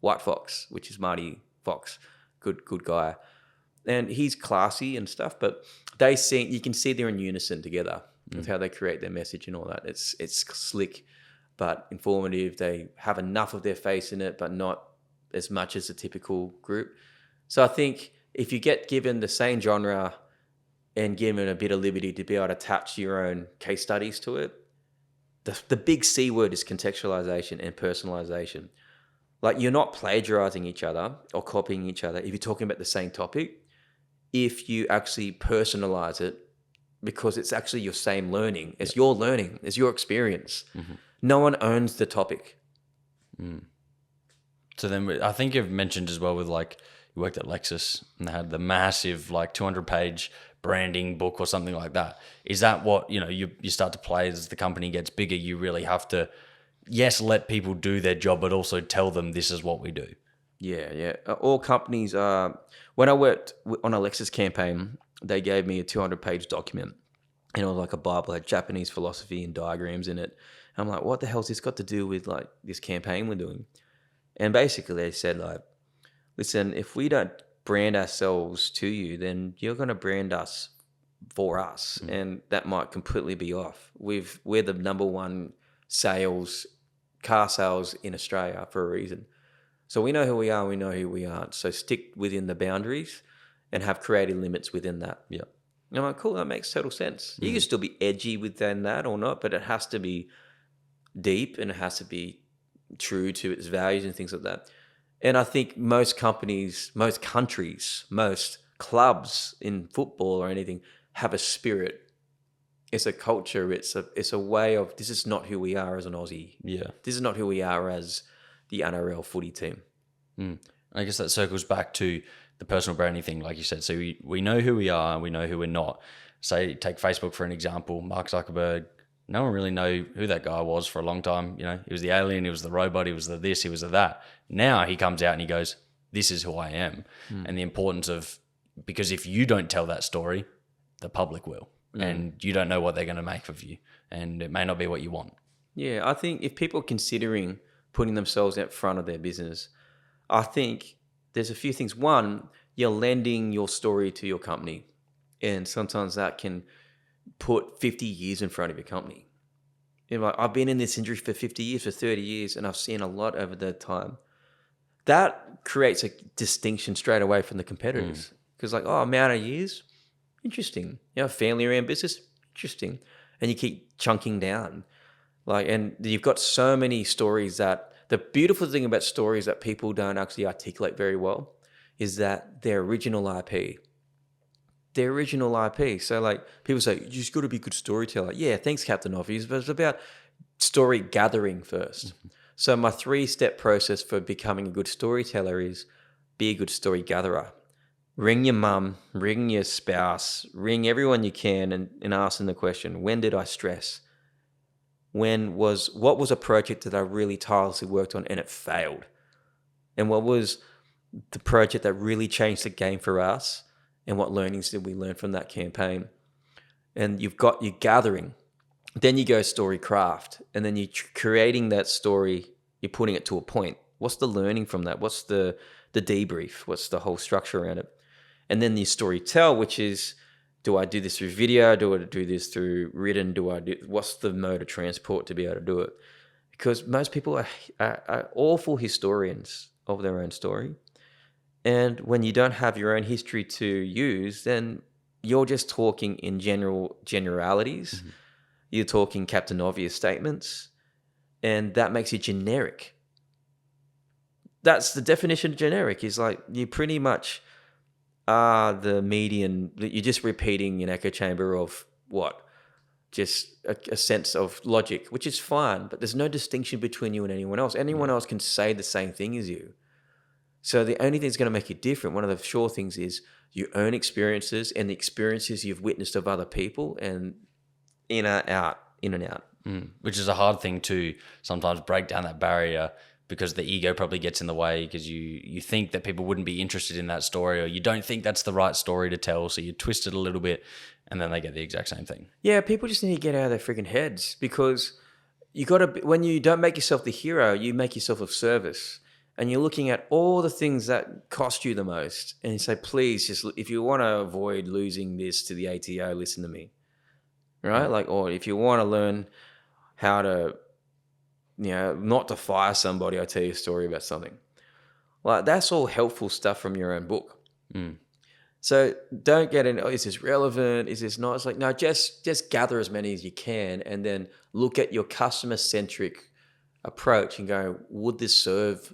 White Fox, which is Marty Fox, good guy, and he's classy and stuff. But you can see they're in unison together with how they create their message and all that. It's slick, but informative. They have enough of their face in it, but not as much as a typical group. So I think if you get given the same genre and given a bit of liberty to be able to attach your own case studies to it, the big C word is contextualization and personalization. Like, you're not plagiarizing each other or copying each other if you're talking about the same topic, if you actually personalize it, because it's actually your same learning. It's your learning. It's your experience. No one owns the topic. So then I think you've mentioned as well with, like, you worked at Lexus and they had the massive, like, 200-page branding book or something like that. Is that what, you start to play as the company gets bigger? You really have to, yes, let people do their job, but also tell them this is what we do. Yeah. All companies when I worked on a Lexus campaign, they gave me a 200-page document, and it was like a Bible, had Japanese philosophy and diagrams in it. And I'm like, what the hell's this got to do with, like, this campaign we're doing? And basically they said, like, listen, if we don't brand ourselves to you, then you're going to brand us for us. And that might completely be off. We're the number one car sales in Australia for a reason. So we know who we are, we know who we aren't. So stick within the boundaries and have creative limits within that. Yeah. And I'm like, cool, that makes total sense. You can still be edgy within that or not, but it has to be deep and it has to be true to its values and things like that. And I think most companies, most countries, most clubs in football or anything have a spirit. It's a culture. It's a way of, this is not who we are as an Aussie. Yeah. This is not who we are as the NRL footy team. I guess that circles back to the personal branding thing, like you said. So we know who we are and we know who we're not. Say, take Facebook for an example. Mark Zuckerberg, no one really know who that guy was for a long time. He was the alien, he was the robot, he was the this, he was the that. Now he comes out and he goes, this is who I am. And the importance of, because if you don't tell that story, the public will. And you don't know what they're going to make of you. And it may not be what you want. Yeah, I think if people are considering putting themselves out front of their business, I think there's a few things. One, you're lending your story to your company. And sometimes that can put 50 years in front of your company. Like, I've been in this industry for 50 years, for 30 years, and I've seen a lot over that time. That creates a distinction straight away from the competitors. Because amount of years, interesting. Family-owned business, interesting. And you keep chunking down. And you've got so many stories that, the beautiful thing about stories that people don't actually articulate very well is that they're original IP. Their original IP. So people say, you just got to be a good storyteller. Yeah, thanks, Captain Obvious. But it's about story gathering first. So my 3-step process for becoming a good storyteller is be a good story gatherer. Ring your mum, ring your spouse, ring everyone you can and ask them the question, when did I stress? What was a project that I really tirelessly worked on and it failed? And what was the project that really changed the game for us? And what learnings did we learn from that campaign? And you've got your gathering. Then you go story craft. And then you're creating that story, you're putting it to a point. What's the learning from that? What's the debrief? What's the whole structure around it? And then the story tell, which is, do I do this through video? Do I do this through written? What's the mode of transport to be able to do it? Because most people are awful historians of their own story. And when you don't have your own history to use, then you're just talking in generalities. Mm-hmm. You're talking Captain Obvious statements, and that makes you generic. That's the definition of generic, is like you pretty much are the median. You're just repeating an echo chamber of what? Just a sense of logic, which is fine, but there's no distinction between you and anyone else. Anyone else can say the same thing as you. So the only thing that's going to make you different, one of the sure things, is your own experiences and the experiences you've witnessed of other people, and in and out. Which is a hard thing to sometimes break down that barrier, because the ego probably gets in the way, because you think that people wouldn't be interested in that story, or you don't think that's the right story to tell, so you twist it a little bit and then they get the exact same thing. Yeah, people just need to get out of their freaking heads, because when you don't make yourself the hero, you make yourself of service. And you're looking at all the things that cost you the most, and you say, please, just if you want to avoid losing this to the ATO, listen to me, right? Like, or if you want to learn how to, not to fire somebody, I'll tell you a story about something. Like, that's all helpful stuff from your own book. So don't get in, is this relevant? Is this not? It's like, no, just gather as many as you can, and then look at your customer-centric approach and go, would this serve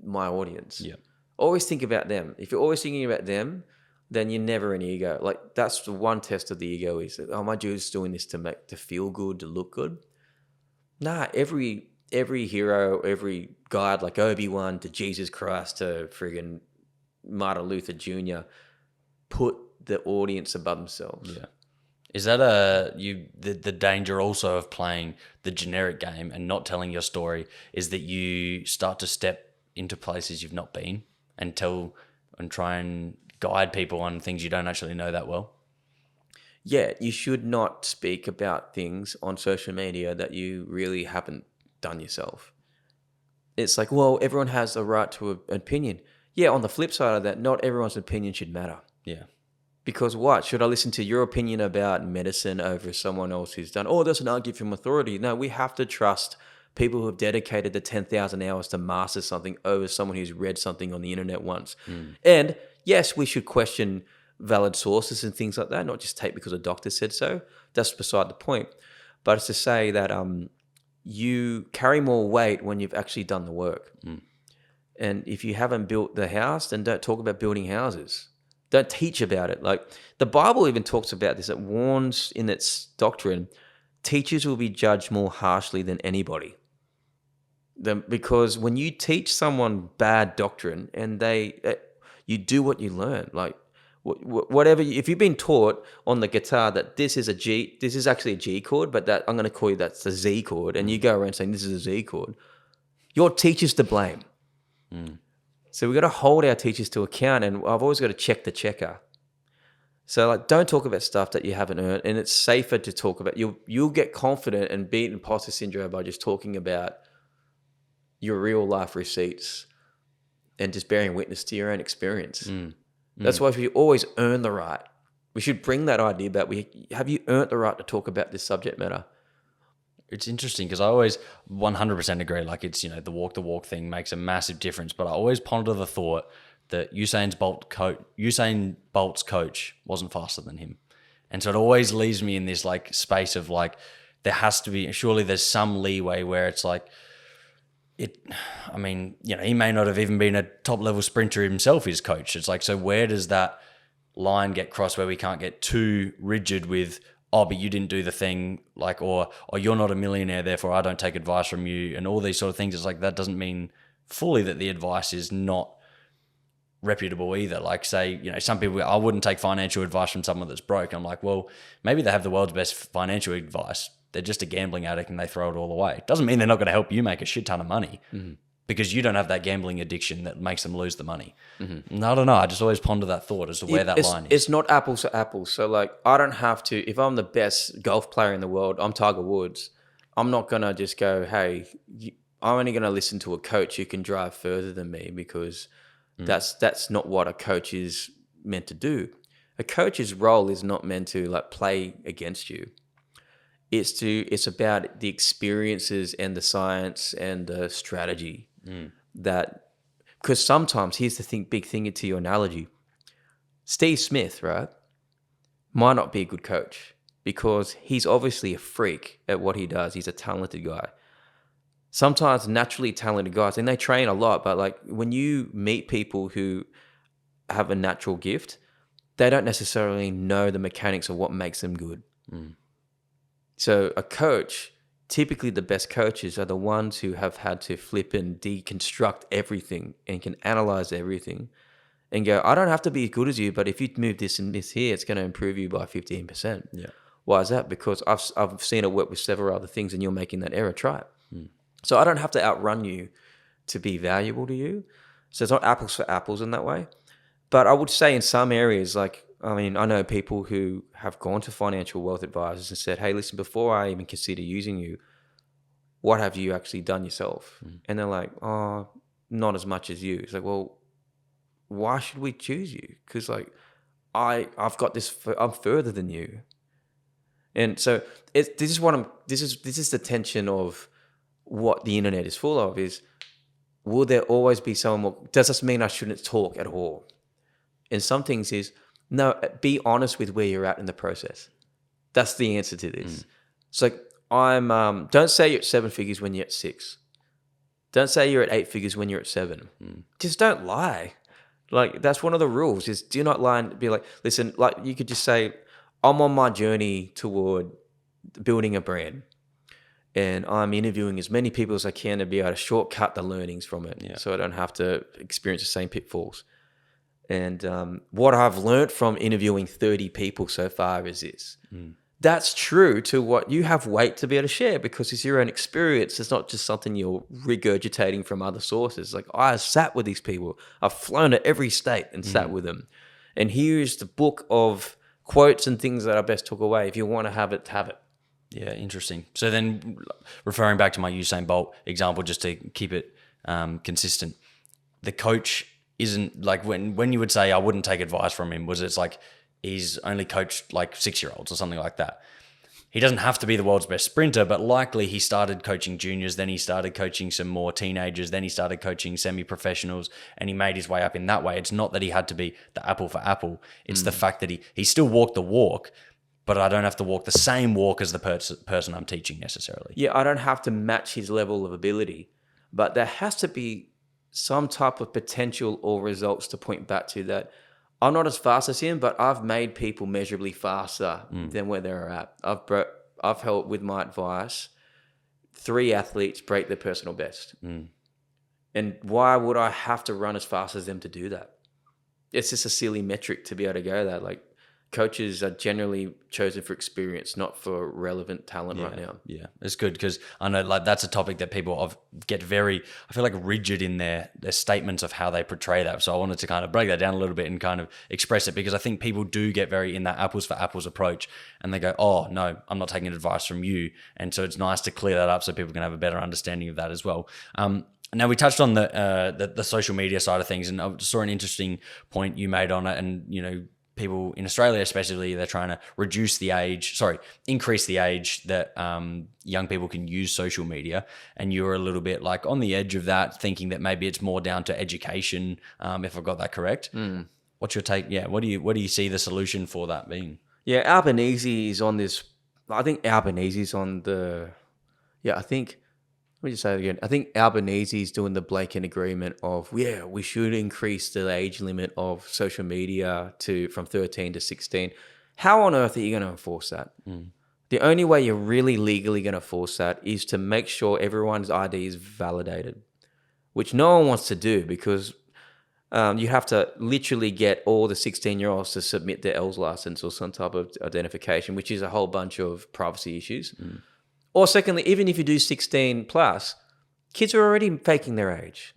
my audience? Yeah. Always think about them. If you're always thinking about them, then you're never an ego. Like, that's the one test of the ego, is that, am I just doing this to feel good, to look good? Nah, every hero, every guide, like Obi-Wan to Jesus Christ to friggin' Martin Luther Jr., put the audience above themselves. Yeah. Is that the danger also of playing the generic game and not telling your story, is that you start to step into places you've not been and try and guide people on things you don't actually know that well? Yeah, you should not speak about things on social media that you really haven't done yourself. It's like, well, everyone has a right to an opinion. Yeah, on the flip side of that, not everyone's opinion should matter. Yeah. Because what? Should I listen to your opinion about medicine over someone else who's done, that's an argument from authority? No, we have to trust people who have dedicated the 10,000 hours to master something over someone who's read something on the internet once. And yes, we should question valid sources and things like that, not just take because a doctor said so. That's beside the point. But it's to say that you carry more weight when you've actually done the work. And if you haven't built the house, then don't talk about building houses. Don't teach about it. Like, the Bible even talks about this. It warns in its doctrine, teachers will be judged more harshly than anybody. Because when you teach someone bad doctrine and you do what you learn, like whatever, if you've been taught on the guitar that this is actually a G chord, but that I'm going to call you that's the Z chord, and you go around saying this is a Z chord, your teacher's to blame. So we've got to hold our teachers to account, and I've always got to check the checker. So, like, don't talk about stuff that you haven't earned, and it's safer to talk about. You'll get confident and beat imposter syndrome by just talking about your real life receipts and just bearing witness to your own experience. That's why we always earn the right. We should bring that idea back. Have you earned the right to talk about this subject matter? It's interesting because I always 100% agree. Like, it's, the walk the walk thing makes a massive difference. But I always ponder the thought that Usain Bolt's coach wasn't faster than him. And so it always leaves me in this like space of like, there has to be, surely there's some leeway where it's like, he may not have even been a top level sprinter himself, his coach. It's like, so where does that line get crossed where we can't get too rigid with, oh, but you didn't do the thing, like, or you're not a millionaire, therefore I don't take advice from you, and all these sort of things. It's like, that doesn't mean fully that the advice is not reputable either. Like, say, some people, I wouldn't take financial advice from someone that's broke. I'm like, well, maybe they have the world's best financial advice. They're just a gambling addict and they throw it all away. Doesn't mean they're not going to help you make a shit ton of money because you don't have that gambling addiction that makes them lose the money. And I don't know. I just always ponder that thought as to where that line is. It's not apples to apples. So like, I don't have to, if I'm the best golf player in the world, I'm Tiger Woods. I'm not going to just go, hey, I'm only going to listen to a coach who can drive further than me, because that's not what a coach is meant to do. A coach's role is not meant to like play against you. It's about the experiences and the science and the strategy that, because sometimes, here's the big thing to your analogy. Steve Smith, right, might not be a good coach because he's obviously a freak at what he does. He's a talented guy. Sometimes naturally talented guys, and they train a lot, but like when you meet people who have a natural gift, they don't necessarily know the mechanics of what makes them good. So a coach, typically the best coaches are the ones who have had to flip and deconstruct everything and can analyze everything and go, I don't have to be as good as you, but if you move this and this here, it's going to improve you by 15%. Yeah. Why is that? Because I've seen it work with several other things and you're making that error. Try it. So I don't have to outrun you to be valuable to you. So it's not apples for apples in that way. But I would say in some areas, like, I mean, I know people who have gone to financial wealth advisors and said, hey, listen, before I even consider using you, what have you actually done yourself? And they're like, oh, not as much as you. It's like, well, why should we choose you? Because like, I've got this, I'm further than you. And so this is the tension of what the internet is full of is, will there always be someone more? Does this mean I shouldn't talk at all? And some things is, no, be honest with where you're at in the process. That's the answer to this. It's like, don't say you're at 7 figures when you're at 6. Don't say you're at 8 figures when you're at 7. Just don't lie. Like, that's one of the rules is do not lie and be like, listen, like you could just say, I'm on my journey toward building a brand and I'm interviewing as many people as I can to be able to shortcut the learnings from it so I don't have to experience the same pitfalls. And what I've learned from interviewing 30 people so far is this. That's true to what you have weight to be able to share because it's your own experience. It's not just something you're regurgitating from other sources. Like I sat with these people. I've flown to every state and sat with them. And here's the book of quotes and things that I best took away. If you want to have it, have it. Yeah, interesting. So then referring back to my Usain Bolt example, just to keep it consistent, the coach isn't like when you would say I wouldn't take advice from him, was it's like he's only coached like 6-year-olds or something like that. He doesn't have to be the world's best sprinter, but likely he started coaching juniors, then he started coaching some more teenagers, then he started coaching semi-professionals, and he made his way up in that way. It's not that he had to be the apple for apple. It's the fact that he still walked the walk, but I don't have to walk the same walk as the person I'm teaching necessarily. Yeah, I don't have to match his level of ability, but there has to be some type of potential or results to point back to that. I'm not as fast as him, but I've made people measurably faster than where they're at. I've helped with my advice 3 athletes break their personal best. And why would I have to run as fast as them to do that? It's just a silly metric to be able to go there. Like coaches are generally chosen for experience, not for relevant talent right now. Yeah, it's good because I know like that's a topic that people get very, I feel like rigid in their statements of how they portray that. So I wanted to kind of break that down a little bit and kind of express it because I think people do get very in that apples for apples approach and they go, oh no, I'm not taking advice from you. And so it's nice to clear that up so people can have a better understanding of that as well. Now we touched on the social media side of things and I saw an interesting point you made on it and, you know, people in Australia, especially, they're trying to increase the age that young people can use social media. And you were a little bit like on the edge of that, thinking that maybe it's more down to education, if I've got that correct. What's your take? Yeah, what do you see the solution for that being? Yeah, Albanese is on this. I think Albanese's on the. Yeah, I think. Let me just say it again. I think Albanese is doing the blanket agreement of, yeah, we should increase the age limit of social media from 13 to 16. How on earth are you going to enforce that? The only way you're really legally going to force that is to make sure everyone's ID is validated, which no one wants to do because you have to literally get all the 16-year-olds to submit their L's license or some type of identification, which is a whole bunch of privacy issues. Or secondly, even if you do 16 plus, kids are already faking their age.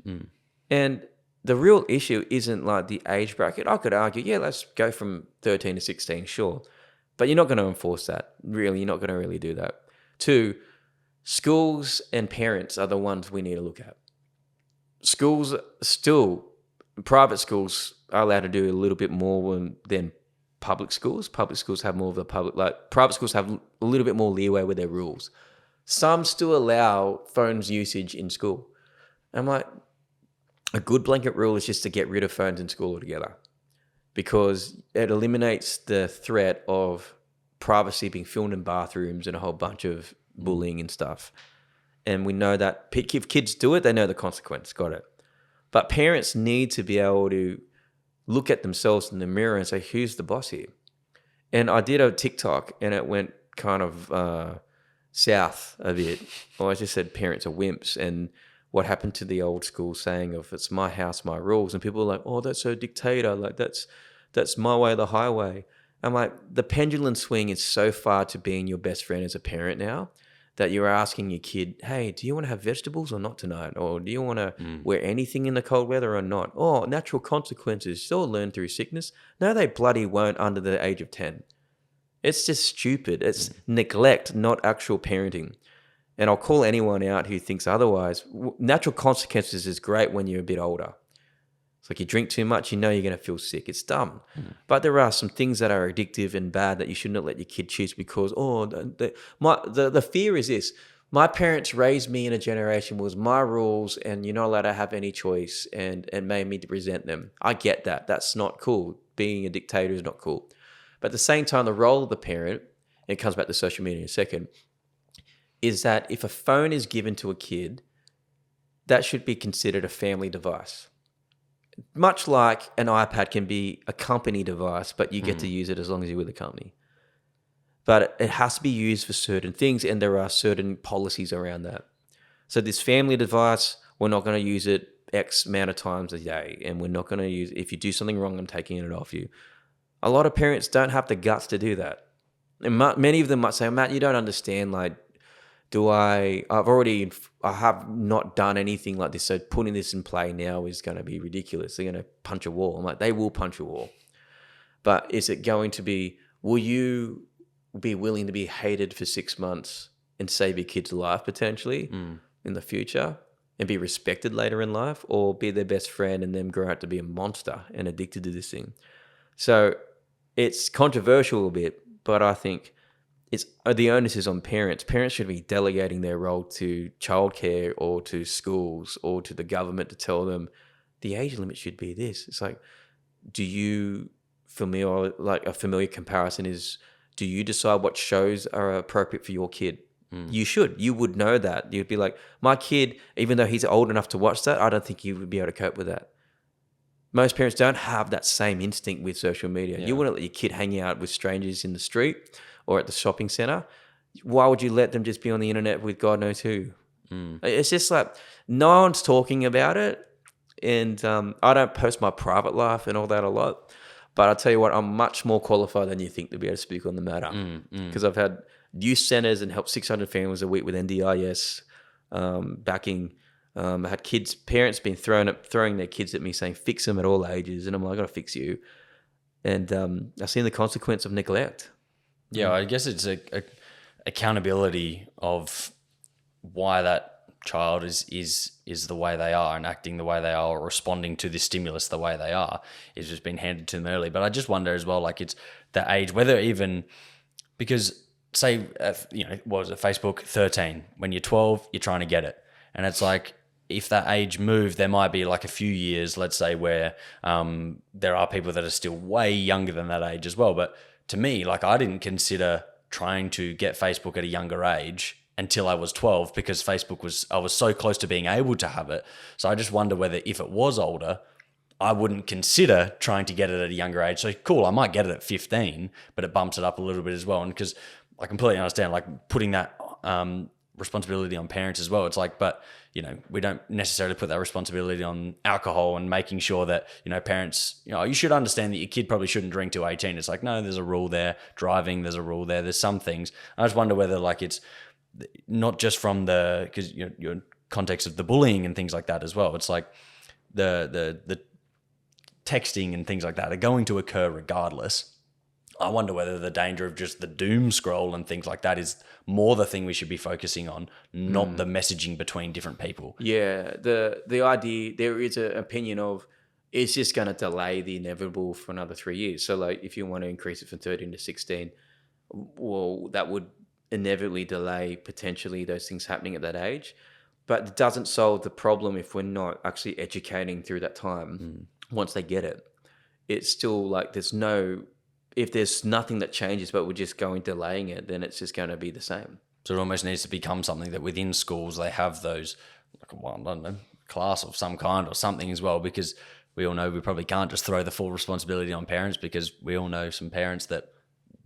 And the real issue isn't like the age bracket. I could argue, yeah, let's go from 13 to 16, sure. But you're not going to enforce that. Really, you're not going to really do that. 2, schools and parents are the ones we need to look at. Schools still, private schools are allowed to do a little bit more than public schools. Public schools have more of private schools have a little bit more leeway with their rules. Some still allow phones usage in school. I'm like, a good blanket rule is just to get rid of phones in school altogether because it eliminates the threat of privacy being filmed in bathrooms and a whole bunch of bullying and stuff. And we know that if kids do it, they know the consequence. Got it. But parents need to be able to look at themselves in the mirror and say, who's the boss here? And I did a TikTok and it went kind of south a bit. Well, I just said parents are wimps. And what happened to the old school saying of it's my house, my rules? And people are like, oh, that's so dictator. Like that's my way or the highway. I'm like, the pendulum swing is so far to being your best friend as a parent now that you're asking your kid, hey, do you want to have vegetables or not tonight? Or do you want to wear anything in the cold weather or not? Oh, natural consequences. Still learn through sickness. No, they bloody won't under the age of 10. It's just stupid. It's neglect, not actual parenting. And I'll call anyone out who thinks otherwise. Natural consequences is great when you're a bit older. It's like you drink too much, you know you're going to feel sick. It's dumb. But there are some things that are addictive and bad that you should not let your kid choose because, the fear is this. My parents raised me in a generation was my rules and you're not allowed to have any choice and made me to resent them. I get that. That's not cool. Being a dictator is not cool. But at the same time, the role of the parent, and it comes back to social media in a second, is that if a phone is given to a kid, that should be considered a family device. Much like an iPad can be a company device, but you get to use it as long as you're with the company. But it has to be used for certain things, and there are certain policies around that. So this family device, we're not going to use it X amount of times a day, and we're not going to use, if you do something wrong, I'm taking it off you. A lot of parents don't have the guts to do that. And many of them might say, Matt, you don't understand, like, I have not done anything like this, so putting this in play now is going to be ridiculous. They're going to punch a wall. I'm like, they will punch a wall. But is it going to be, will you be willing to be hated for 6 months and save your kid's life potentially in the future and be respected later in life, or be their best friend and then grow out to be a monster and addicted to this thing? So it's controversial a bit, but I think the onus is on parents. Parents should be delegating their role to childcare or to schools or to the government to tell them the age limit should be this. It's like, a familiar comparison is, do you decide what shows are appropriate for your kid? You should. You would know that. You'd be like, my kid, even though he's old enough to watch that, I don't think he would be able to cope with that. Most parents don't have that same instinct with social media. Yeah. You wouldn't let your kid hang out with strangers in the street or at the shopping center. Why would you let them just be on the internet with God knows who? It's just like, no one's talking about it. And I don't post my private life and all that a lot. But I'll tell you what, I'm much more qualified than you think to be able to speak on the matter. Because I've had youth centers and helped 600 families a week with NDIS backing. I had parents been throwing their kids at me saying, fix them at all ages. And I'm like, I got to fix you. And I've seen the consequence of neglect. Yeah, I guess it's a accountability of why that child is the way they are and acting the way they are or responding to this stimulus the way they are is just been handed to them early. But I just wonder as well, like, it's the age, whether even, because say, what was it, Facebook 13, when you're 12, you're trying to get it. And it's like, if that age moved, there might be like a few years, let's say, where there are people that are still way younger than that age as well. But to me, like, I didn't consider trying to get Facebook at a younger age until I was 12 because I was so close to being able to have it. So I just wonder whether if it was older, I wouldn't consider trying to get it at a younger age. So cool, I might get it at 15, but it bumps it up a little bit as well. And because I completely understand, like putting that responsibility on parents as well. It's like, but we don't necessarily put that responsibility on alcohol and making sure that, parents, you should understand that your kid probably shouldn't drink till 18. It's like, no, there's a rule there. Driving, there's a rule there. There's some things. I just wonder whether like it's not just from because your context of the bullying and things like that as well. It's like the texting and things like that are going to occur regardless. I wonder whether the danger of just the doom scroll and things like that is more the thing we should be focusing on, not the messaging between different people. Yeah, the idea, there is an opinion of it's just going to delay the inevitable for another 3 years. So like if you want to increase it from 13 to 16, well, that would inevitably delay potentially those things happening at that age. But it doesn't solve the problem if we're not actually educating through that time once they get it. It's still like if there's nothing that changes, but we're just delaying it, then it's just going to be the same. So it almost needs to become something that within schools they have those, I don't know, class of some kind or something as well, because we all know we probably can't just throw the full responsibility on parents, because we all know some parents that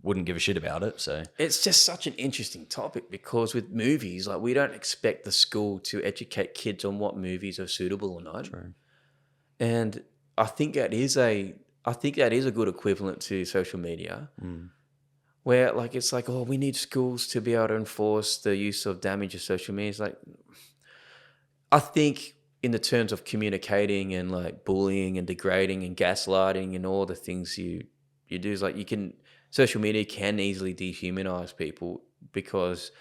wouldn't give a shit about it. So it's just such an interesting topic, because with movies, like we don't expect the school to educate kids on what movies are suitable or not. True. And I think that is a good equivalent to social media, where like it's like, oh, we need schools to be able to enforce the use of damage of social media. It's like, I think in the terms of communicating and like bullying and degrading and gaslighting and all the things you do, is like social media can easily dehumanize people because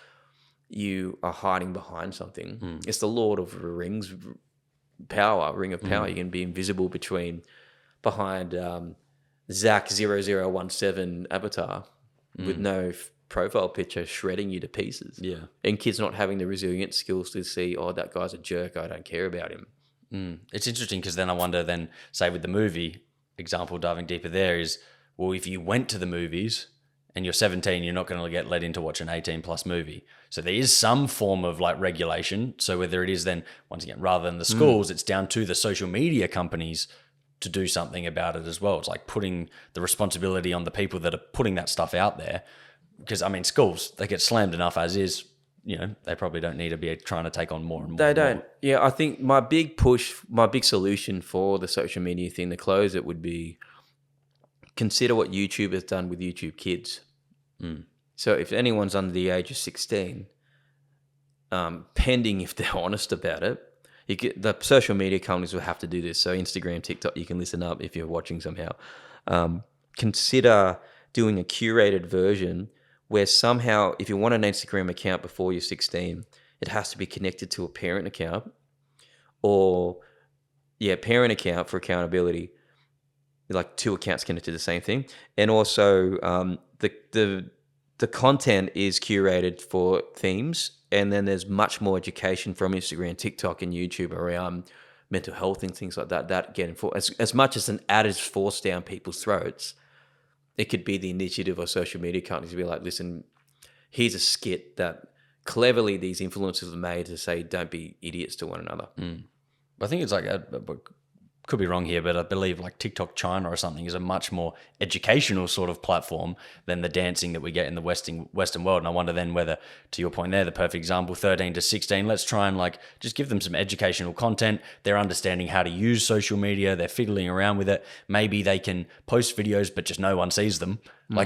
you are hiding behind something. It's the Lord of the Rings ring of power. You can be invisible behind Zach 0017 avatar with no profile picture, shredding you to pieces. Yeah. And kids not having the resilient skills to see, oh, that guy's a jerk, I don't care about him. It's interesting, because then I wonder, say with the movie example, diving deeper there is, well, if you went to the movies and you're 17, you're not going to get let in to watch an 18 plus movie. So there is some form of like regulation. So whether it is then, once again, rather than the schools, it's down to the social media companies to do something about it as well. It's like putting the responsibility on the people that are putting that stuff out there. Because, I mean, schools, they get slammed enough as is. They probably don't need to be trying to take on more and more. They don't. Yeah, I think my big solution for the social media thing to close it would be consider what YouTube has done with YouTube Kids. So if anyone's under the age of 16, pending if they're honest about it, the social media companies will have to do this. So Instagram, TikTok, you can listen up if you're watching somehow. Consider doing a curated version where somehow, if you want an Instagram account before you're 16, it has to be connected to a parent account, or parent account for accountability, like two accounts connected to the same thing. And also the content is curated for themes. And then there's much more education from Instagram, TikTok, and YouTube around mental health and things like that. That get enforced as much as an ad is forced down people's throats. It could be the initiative of social media companies to be like, listen, here's a skit that cleverly these influencers have made to say, don't be idiots to one another. I think it's like could be wrong here, but I believe like TikTok China or something is a much more educational sort of platform than the dancing that we get in the Western world. And I wonder then whether, to your point there, the perfect example, 13 to 16, let's try and like just give them some educational content. They're understanding how to use social media. They're fiddling around with it. Maybe they can post videos, but just no one sees them.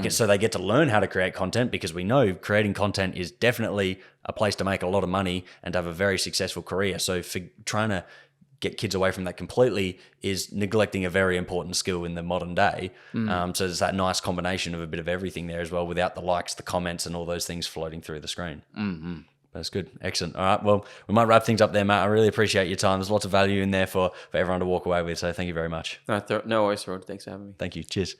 So they get to learn how to create content, because we know creating content is definitely a place to make a lot of money and have a very successful career. So for trying to get kids away from that completely is neglecting a very important skill in the modern day. So there's that nice combination of a bit of everything there as well, without the likes, the comments, and all those things floating through the screen. That's good. Excellent. All right. Well, we might wrap things up there, Matt. I really appreciate your time. There's lots of value in there for everyone to walk away with. So thank you very much. No worries, Rod. Thanks for having me. Thank you. Cheers.